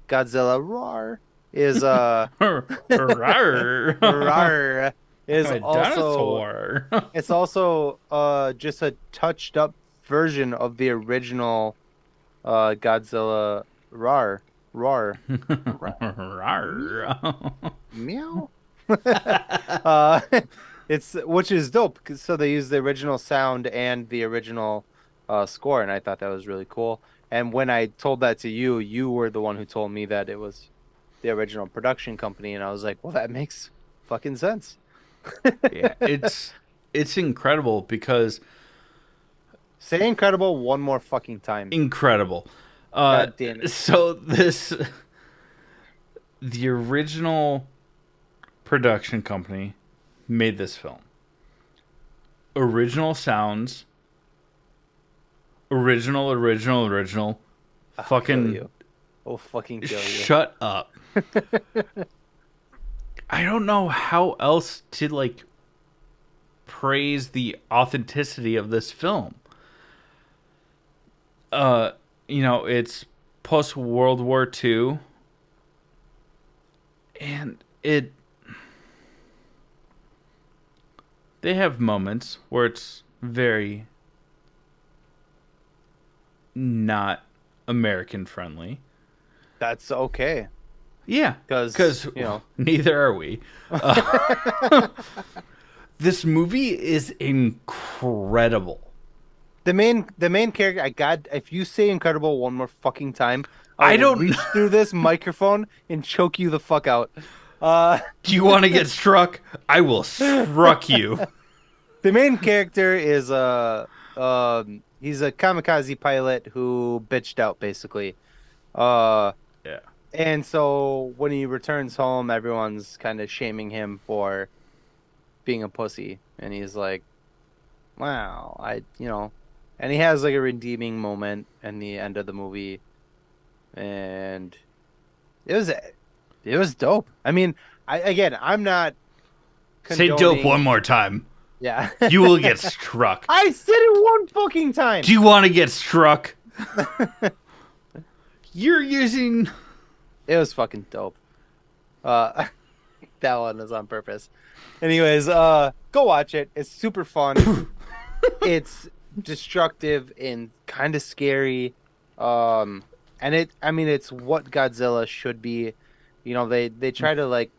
Godzilla roar is Rawr. roar I'm is a also dinosaur. it's also just a touched up version of the original Godzilla roar roar. Rawr. Meow. uh, it's which is dope. So they use the original sound and the original score, and I thought that was really cool. And when I told that to you, you were the one who told me that it was the original production company, and I was like, well, that makes fucking sense. Yeah, it's incredible because Say incredible one more fucking time. incredible. God damn it. So the original production company made this film. Original sounds, original. I'll kill Fucking you. I'll fucking kill you. shut up. I don't know how else to like praise the authenticity of this film. It's post World War II, and they have moments where it's very not American friendly. That's okay. Yeah, Because, neither are we. This movie is incredible. The main character, if you say incredible one more fucking time, I I will don't. reach through this microphone and choke you the fuck out. Uh, Do you want to get struck? I will struck you. the main character is he's a kamikaze pilot who bitched out basically. Uh, Yeah. and so when he returns home, everyone's kind of shaming him for being a pussy, and he's like, "Wow, and he has like a redeeming moment in the end of the movie, and it was dope. I mean, I'm not Say dope condoning. one more time. Yeah, You will get struck. I said it one fucking time. Do you want to get struck? You're using. It was fucking dope. Uh, that one was on purpose. Anyways, go watch it. It's super fun. It's destructive and kind of scary. It's what Godzilla should be. They try to like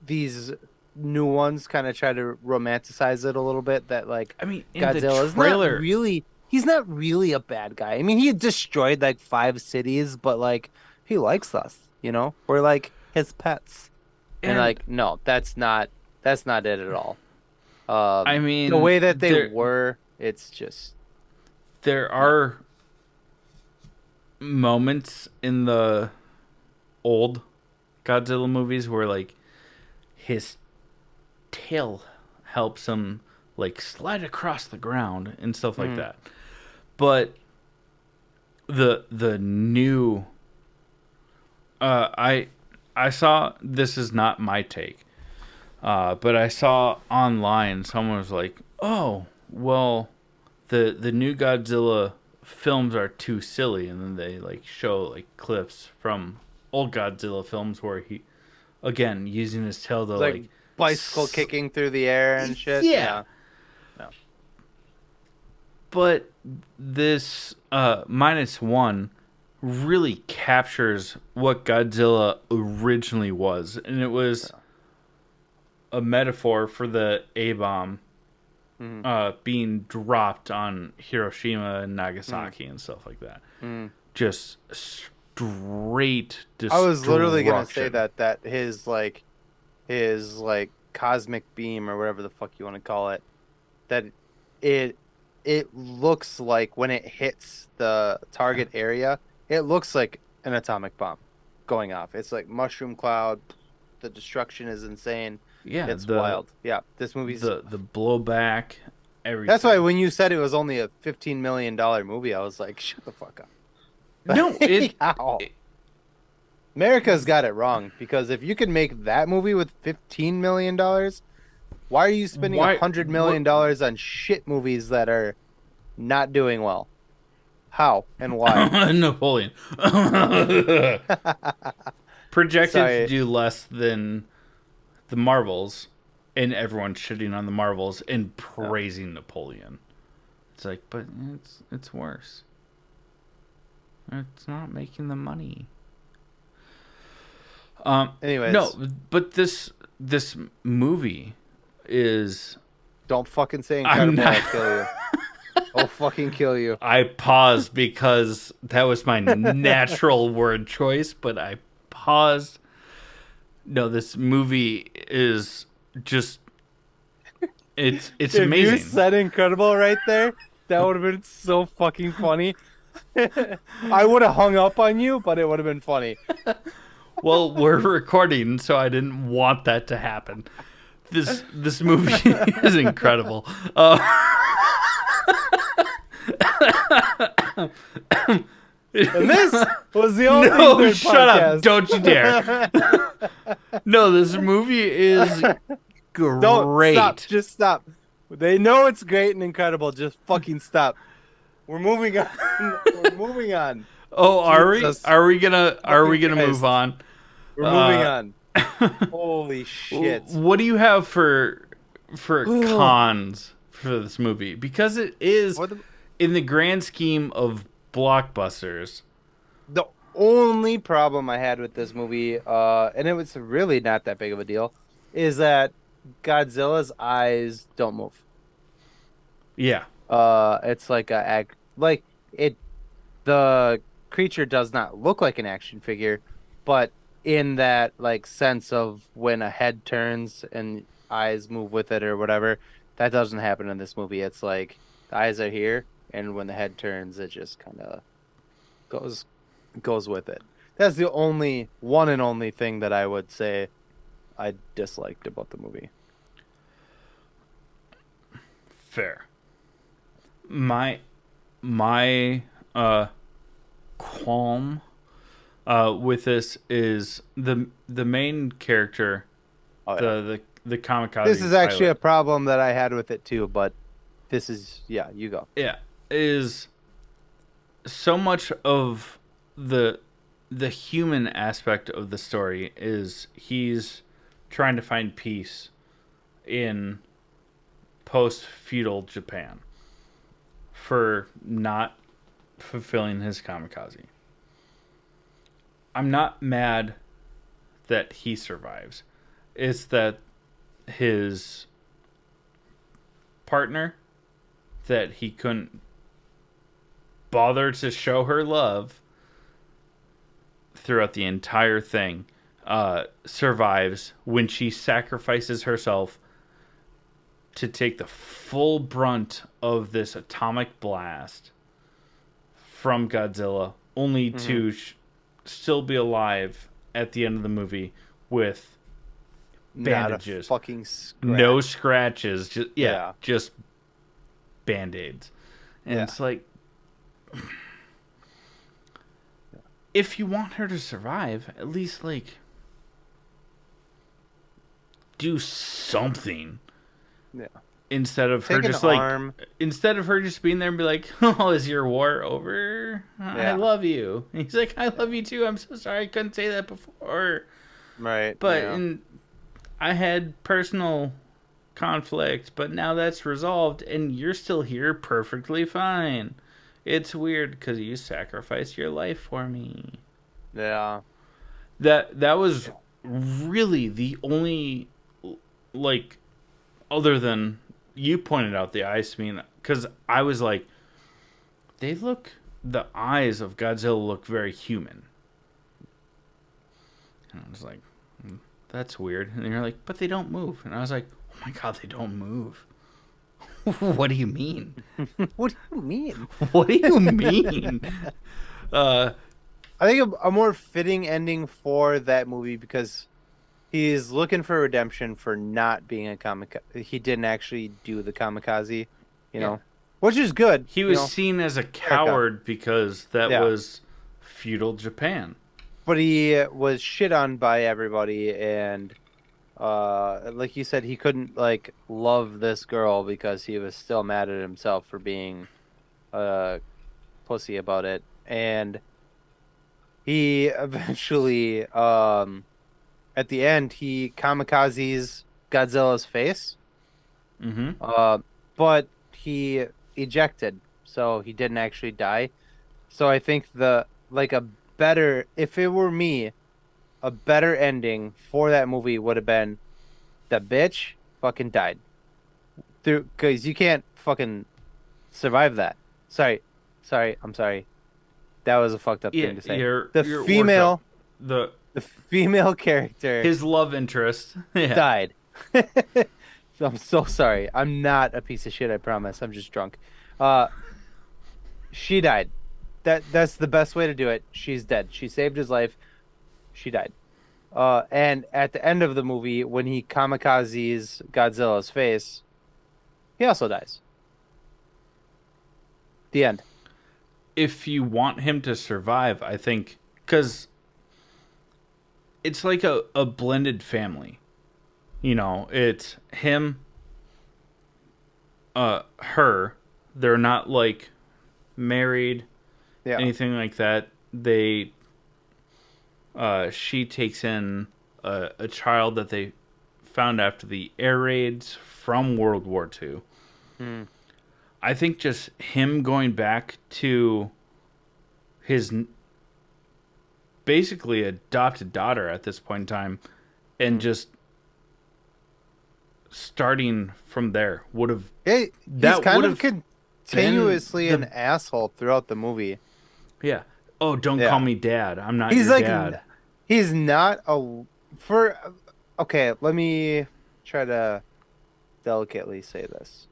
these new ones kind of try to romanticize it a little bit that like I mean, in Godzilla the is not trailer, really he's not really a bad guy. I mean, he destroyed like 5 cities, but like he likes us, We're like his pets. And and like no, that's not it at all. I The mean, way that they were, it's just there are moments in the old Godzilla movies where like his tail helps him like slide across the ground and stuff like that. But the new I saw, this is not my take. But I saw online someone was like, "Oh, well, the new Godzilla films are too silly," and then they like show like clips from old Godzilla films where he, again, using his tail to like bicycle kicking through the air and shit. Yeah. No. But this minus one really captures what Godzilla originally was, and it was a metaphor for the A bomb Mm-hmm. being dropped on Hiroshima and Mm-hmm. Nagasaki and stuff like that. Mm-hmm. Just straight I was literally gonna say destruction. that his cosmic beam or whatever the fuck you want to call it, that it it looks like when it hits the target area, it looks like an atomic bomb going off. It's like mushroom cloud. The destruction is insane. Yeah, It's wild. Yeah, this movie's. the blowback, That's why everything. when you said it was only a $15 million movie, I was like, shut the fuck up. No, Like, how? it America's got it wrong because if you can make that movie with $15 million, why are you spending a why hundred what million dollars on shit movies that are not doing well? How and why? Napoleon projected to Sorry. do less than the Marvels, and everyone shitting on the Marvels and Yeah. praising Napoleon. It's like, but it's worse. It's not making the money. No, Anyways, but this movie is. don't fucking say I'm incredible. not. I'll kill you. I'll fucking kill you. I paused because that was my natural word choice, but I paused. No, this movie is just it's If you amazing. said incredible right there, that would have been so fucking funny. I would have hung up on you, but it would have been funny. Well, we're recording, so I didn't want that to happen. This movie is incredible. And this was the only No, third shut up! podcast. Don't you dare! No, this movie is Don't great. stop. Just stop. They know it's great and incredible. Just fucking stop. We're moving on. We're moving on. Oh, are we? Jesus Are we gonna fucking move Christ. on? We're moving Uh, on. Holy shit. What do you have for cons for this movie? Because it is, What the, in the grand scheme of blockbusters. the only problem I had with this movie, and it was really not that big of a deal, is that Godzilla's eyes don't move. Yeah, It's like like it the creature does not look like an action figure, but in that like sense of when a head turns and eyes move with it or whatever, that doesn't happen in this movie. It's like the eyes are here, and when the head turns, it just kind of goes goes with it. That's the only one and only thing that I would say I disliked about the movie. fair. My qualm with this is the main character, Oh yeah. the kamikaze This is actually pilot, a problem that I had with it too, but this is yeah, you go. yeah, is so much of the human aspect of the story is he's trying to find peace in post feudal Japan for not fulfilling his kamikaze. I'm not mad that he survives. It's that his partner, that he couldn't bother to show her love throughout the entire thing, survives when she sacrifices herself to take the full brunt of this atomic blast from Godzilla, only Mm-hmm. to still be alive at the end of the movie with Not a bandages, fucking scratch. no scratches, just Yeah. just band-aids. And Yeah. it's like, if you want her to survive, at least like do something Yeah. instead of her Take an just like, arm. instead of her just being there and be like, "Oh, is your war over? I Yeah. love you." And he's like, "I love you too. I'm so sorry I couldn't say that before." Right. But Yeah. I had personal conflict, but now that's resolved, and you're still here perfectly fine. It's weird because you sacrificed your life for me. Yeah. That was really the only, like, other than you pointed out the eyes to me, because I was like, the eyes of Godzilla look very human. And I was like, that's weird. And you're like, but they don't move. And I was like, oh my god, they don't move. What do you mean? What do you mean? What do you mean? Uh, I think a more fitting ending for that movie because he's looking for redemption for not being a kamikaze. He didn't actually do the kamikaze, you yeah. know, which is good. He was seen as a coward because that Yeah. was feudal Japan. But he was shit on by everybody, and like you said, he couldn't like love this girl because he was still mad at himself for being a pussy about it, and he eventually, at the end, he kamikazes Godzilla's face. Mm-hmm. But he ejected, so he didn't actually die. So I think a better, if it were me, a better ending for that movie would have been the bitch fucking died through because you can't fucking survive that. Sorry, I'm sorry. That was a fucked up thing to say. The you're female, the the female character his love interest. Yeah. died. So I'm so sorry. I'm not a piece of shit, I promise. I'm just drunk. Uh, she died. That's the best way to do it. She's dead. She saved his life. She died. And at the end of the movie, when he kamikazes Godzilla's face, he also dies. The end. If you want him to survive, I think, because it's like a blended family. You know, it's him, her. They're not like married, Yeah. anything like that. She takes in a child that they found after the air raids from World War II. Hmm. I think just him going back to his basically adopted daughter at this point in time and just starting from there would have He's that kind would of have continuously been an asshole throughout the movie. yeah. Oh, don't Yeah. call me dad. I'm not He's your like, dad. he's not a for. Okay, let me try to delicately say this.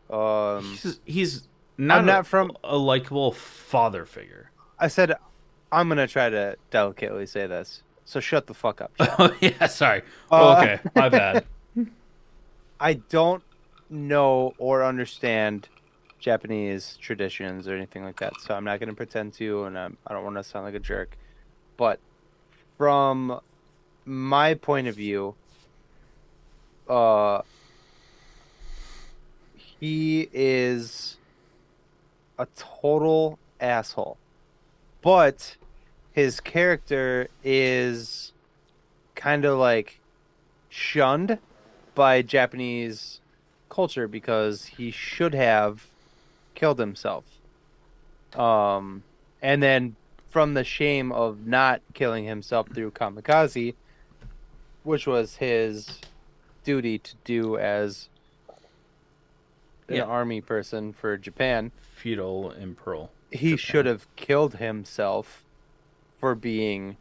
He's I'm not not from. a likable father figure. I said I'm gonna try to delicately say this. So shut the fuck up, Chad. Oh yeah, sorry. Oh, Uh, okay, my bad. I don't know or understand Japanese traditions or anything like that, so I'm not gonna pretend to, and I don't want to sound like a jerk. But from my point of view, uh, he is a total asshole. But his character is kind of like shunned by Japanese culture because he should have killed himself. And then from the shame of not killing himself through kamikaze, which was his duty to do as an army person for Japan, Feudal and Pearl. he should have killed himself for being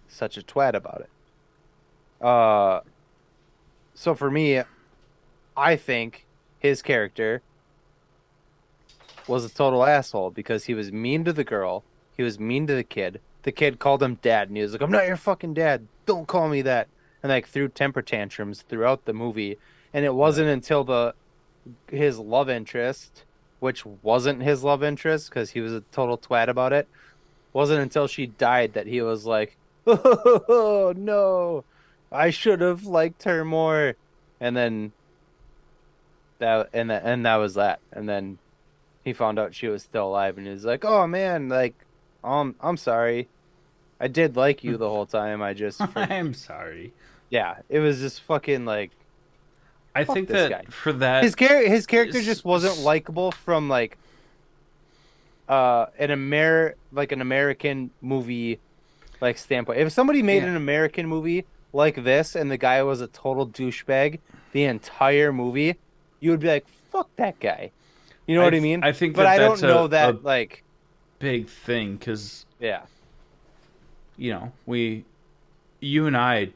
such a twat about it. So for me, I think his character was a total asshole because he was mean to the girl, he was mean to the kid. The kid called him dad, and he was like, "I'm not your fucking dad. Don't call me that." And like threw temper tantrums throughout the movie. And it wasn't until his love interest, which wasn't his love interest because he was a total twat about it, wasn't until she died that he was like, "Oh no, I should have liked her more." And then that was that. And then he found out she was still alive, and he was like, "Oh man, like, I'm sorry. I did like you the whole time. I just I'm sorry. yeah, it was just fucking like I fuck think this that guy. for that His character just wasn't likable from like an American movie like standpoint. If somebody made an American movie like this and the guy was a total douchebag the entire movie, you would be like, "Fuck that guy." You know what I mean? I think But that I that's don't know a that like, big thing because yeah, you and I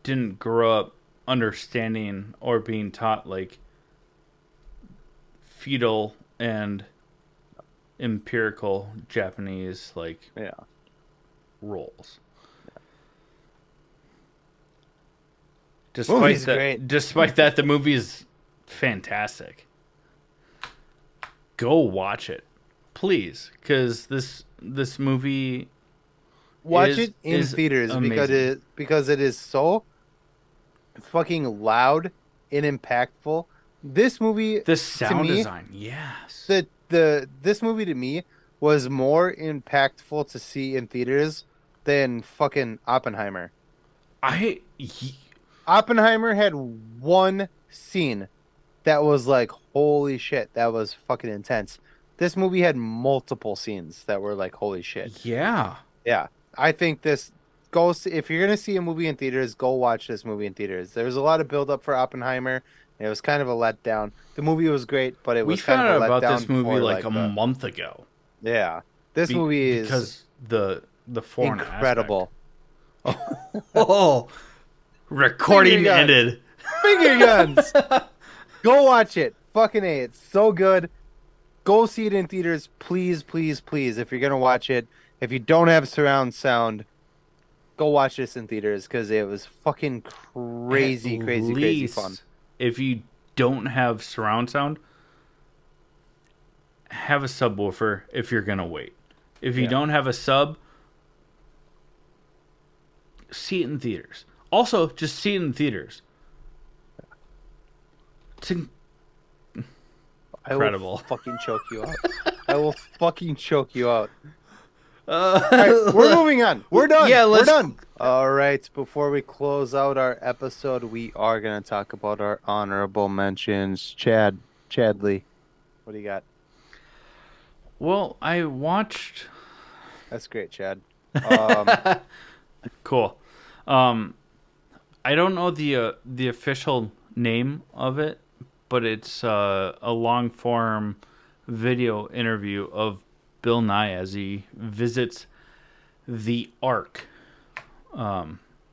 didn't grow up understanding or being taught like feudal and empirical Japanese like yeah. roles. Movie's great. Despite that, the movie is fantastic. Go watch it, please, because this movie Watch it in is theaters amazing. because it is so fucking loud and impactful. This movie The to sound me, design, yes. the this movie to me was more impactful to see in theaters than fucking Oppenheimer. I Oppenheimer had one scene that was like, holy shit, that was fucking intense. This movie had multiple scenes that were like, holy shit. yeah. Yeah, I think this goes. If you're gonna see a movie in theaters, go watch this movie in theaters. There's a lot of build up for Oppenheimer. It was kind of a letdown. The movie was great, but it We was kind of found a out about this letdown movie for like like a the month ago yeah. This movie is because the foreign aspect. incredible. Oh, Finger recording guns, ended. finger guns. Go watch it. Fucking A, it's so good. Go see it in theaters, please, please, please. If you're gonna watch it, if you don't have surround sound, go watch this in theaters because it was fucking At crazy, crazy, crazy fun. least if you don't have surround sound, have a subwoofer if you're gonna wait. If you Yeah. don't have a sub, see it in theaters. Also, just see it in theaters. It's I will incredible. fucking choke you out. I will fucking choke you out. All right, we're Uh, moving on. We're done. yeah, We're let's. done. All right, before we close out our episode, we are going to talk about our honorable mentions. Chadley, what do you got? Well, I watched. That's great, Chad. Um, Cool. I don't know the official name of it, but it's a long form video interview of Bill Nye as he visits the Ark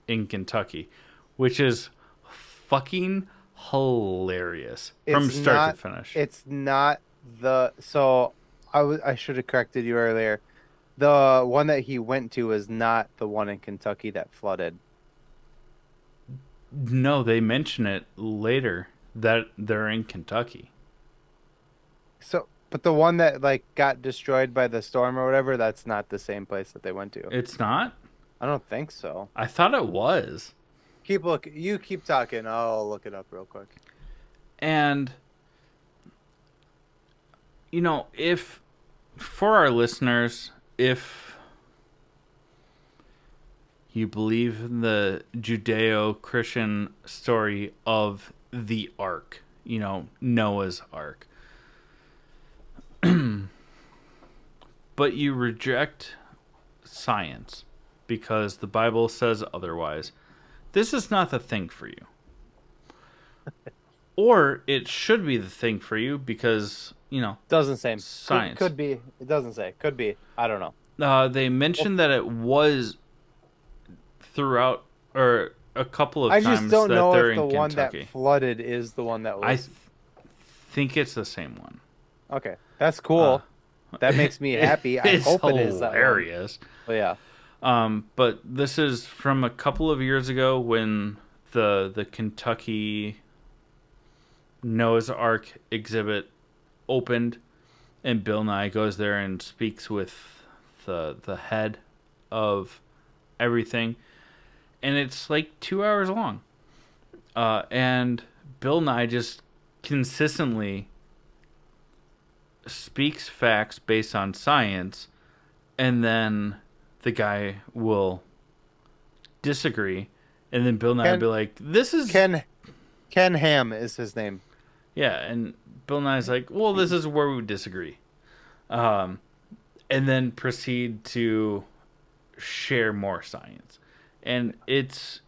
in Kentucky, which is fucking hilarious from it's start to not, finish. it's not so I should have corrected you earlier. The one that he went to is not the one in Kentucky that flooded. No, they mention it later that they're in Kentucky. So, but the one that like got destroyed by the storm or whatever, that's not the same place that they went to. It's not? I don't think so. I thought it was. You keep talking. I'll look it up real quick. And if for our listeners, if you believe in the Judeo-Christian story of the Ark, Noah's Ark, but you reject science because the Bible says otherwise, this is not the thing for you. Or it should be the thing for you because, Doesn't say. science. Could be. It doesn't say. Could be. I don't know. They Well, mentioned that it was throughout, or a couple of I just times don't that know they're if the in one that Kentucky. flooded is the one that I was. think it's the same one. Okay, that's Uh, cool. That makes me happy. I it's hope it is that one. hilarious. But yeah. But this is from a couple of years ago when the Kentucky Noah's Ark exhibit opened, and Bill Nye goes there and speaks with the head of everything, and it's like 2 hours long. And Bill Nye just consistently speaks facts based on science, and then the guy will disagree, and then Bill Nye will be Ken like, "This is Ken Ham is his name. yeah," and Bill Nye's like, "Well, this is where we disagree," um, and then proceed to share more science, and it's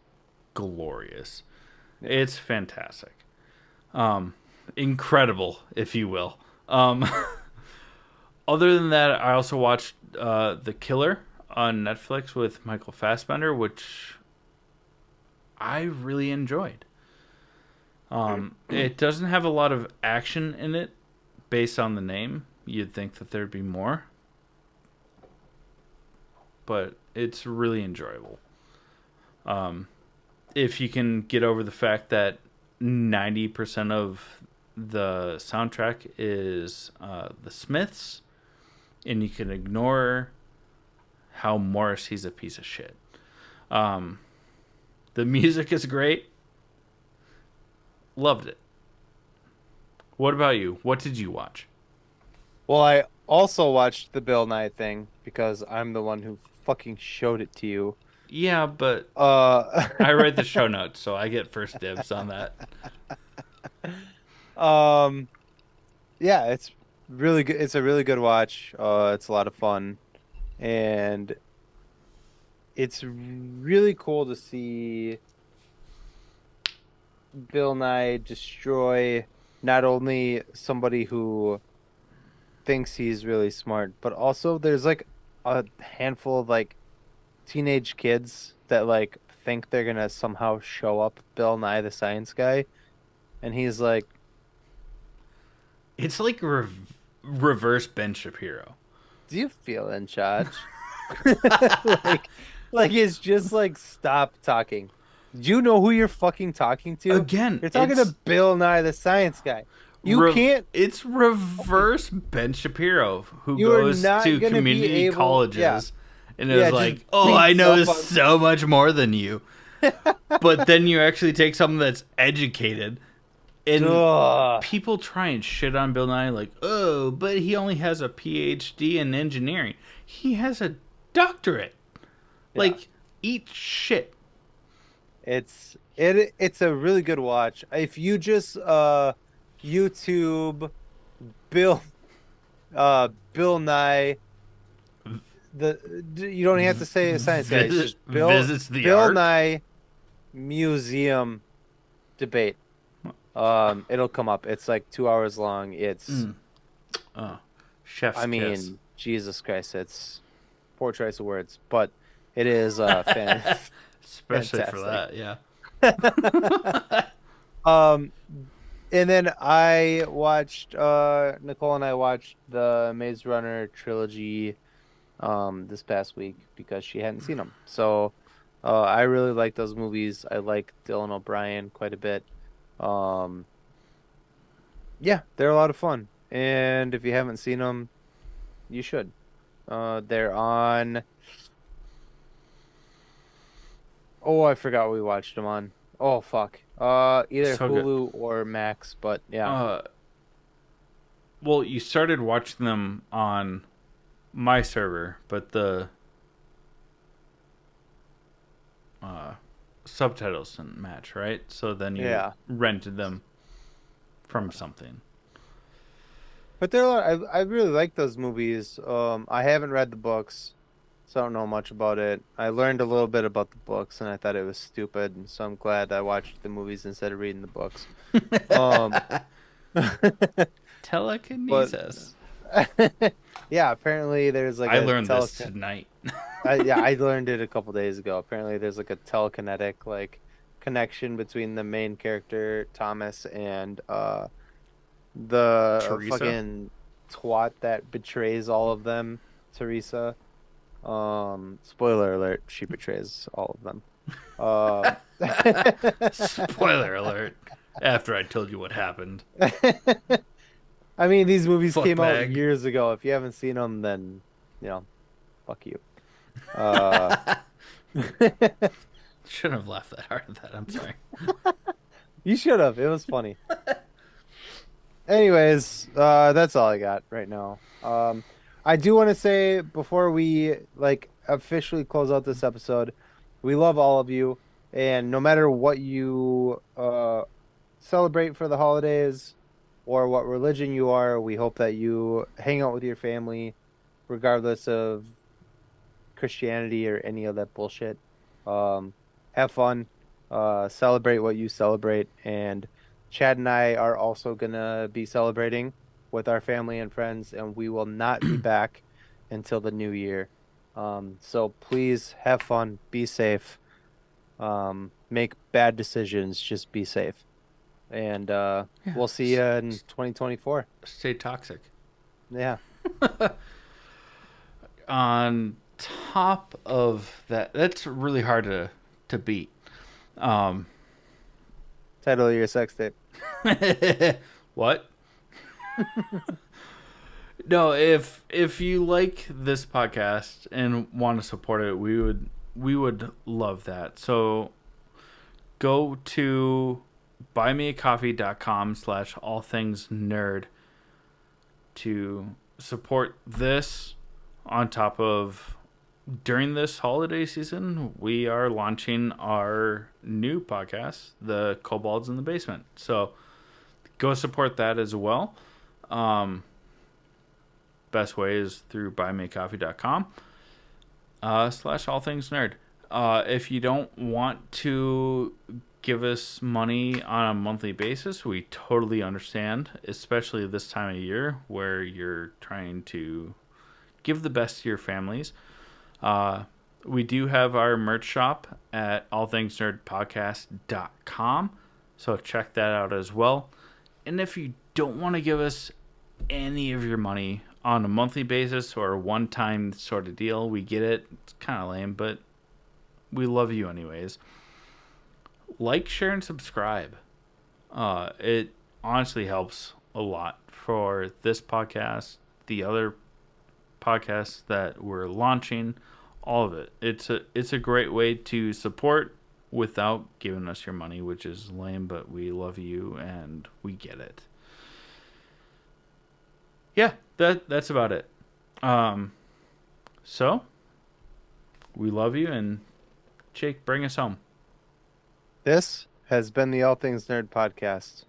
glorious. Yeah. It's fantastic. Um, incredible, if you will. Um, other than that, I also watched The Killer on Netflix with Michael Fassbender, which I really enjoyed. It doesn't have a lot of action in it based on the name. You'd think that there'd be more, but it's really enjoyable. If you can get over the fact that 90% of the soundtrack is the Smiths, and you can ignore how Morrissey's a piece of shit. Um, the music is great. Loved it. What about you? What did you watch? Well, I also watched the Bill Nye thing because I'm the one who fucking showed it to you. Yeah, but Uh, I write the show notes, so I get first dibs on that. um, yeah, it's really good. It's a really good watch. It's a lot of fun, and it's really cool to see Bill Nye destroy not only somebody who thinks he's really smart, but also there's like a handful of like teenage kids that like think they're gonna somehow show up Bill Nye the Science Guy, and he's like, It's like reverse Ben Shapiro. "Do you feel in charge?" like, like it's just like stop talking. Do you know who you're fucking talking to? Again, You're talking to Bill Nye the Science Guy. You can't. it's reverse Ben Shapiro who You are goes not to gonna be community able. Yeah, colleges and is yeah. Just like, "Oh, I beats know up on. so much more than you." But then you actually take someone that's educated, and Ugh. people try and shit on Bill Nye like, "Oh, but he only has a PhD in engineering. He has a doctorate." Yeah. Like, eat shit. It's a really good watch. If you just YouTube Bill Bill Nye you don't have to say a science guy. It's just Visits the Bill art. Nye Museum debate. It'll come up. It's like 2 hours long. It's Oh, chef's I kiss. mean, Jesus Christ, it's poor choice of words, but it is Especially for fantastic. that, yeah. Um, and then I watched Nicole and I watched the Maze Runner trilogy this past week because she hadn't seen them. So I really like those movies. I like Dylan O'Brien quite a bit. Um, yeah, they're a lot of fun. And if you haven't seen them, you should. They're on. Oh, I forgot what we watched them on. Oh fuck. Either So good. Hulu or Max, but yeah. Uh, well, you started watching them on my server, but the uh, subtitles didn't match, right? So then you Yeah. rented them from something. But I really like those movies. I haven't read the books, so I don't know much about it. I learned a little bit about the books and I thought it was stupid, and so I'm glad I watched the movies instead of reading the books. Um but Telekinesis. yeah, apparently there's like I a learned this tonight. yeah, I learned it a couple days ago. Apparently there's like a telekinetic like connection between the main character Thomas and the Teresa? fucking twat that betrays all of them, Teresa. Spoiler alert, she betrays all of them. Spoiler alert. After I told you what happened. I mean, these movies Fuck came out bag. years ago. If you haven't seen them, then, you know, fuck you. Uh, Shouldn't have laughed that hard at that. I'm sorry. you should have. It was funny. Anyways, that's all I got right now. I do want to say before we like officially close out this episode, we love all of you, and no matter what you celebrate for the holidays or what religion you are, we hope that you hang out with your family, regardless of Christianity or any of that bullshit. Um, have fun, celebrate what you celebrate, and Chad and I are also gonna be celebrating with our family and friends, and we will not be back until the new year. So please have fun, be safe, make bad decisions, just be safe. And Yeah. we'll see you in 2024. Stay toxic. Yeah. On top of that, that's really hard to beat. Um, Title of your sex tape. what? No, if you like this podcast and want to support it, we would love that. So go to buymeacoffee.com/all things nerd to support this. On top of, during this holiday season, we are launching our new podcast, The Kobolds in the Basement. So go support that as well. Um, Best way is through buymeacoffee.com / all things nerd. If you don't want to give us money on a monthly basis, we totally understand, especially this time of year where you're trying to give the best to your families. We do have our merch shop at allthingsnerdpodcast.com, so check that out as well. And if you don't want to give us any of your money on a monthly basis or a one-time sort of deal, we get it. It's kind of lame, but we love you anyways. Like, share, and subscribe. It honestly helps a lot for this podcast, the other podcasts that we're launching, all of it. It's a great way to support without giving us your money, which is lame, but we love you and we get it. Yeah, that's about it. So we love you, and Jake, bring us home. This has been the All Things Nerd podcast.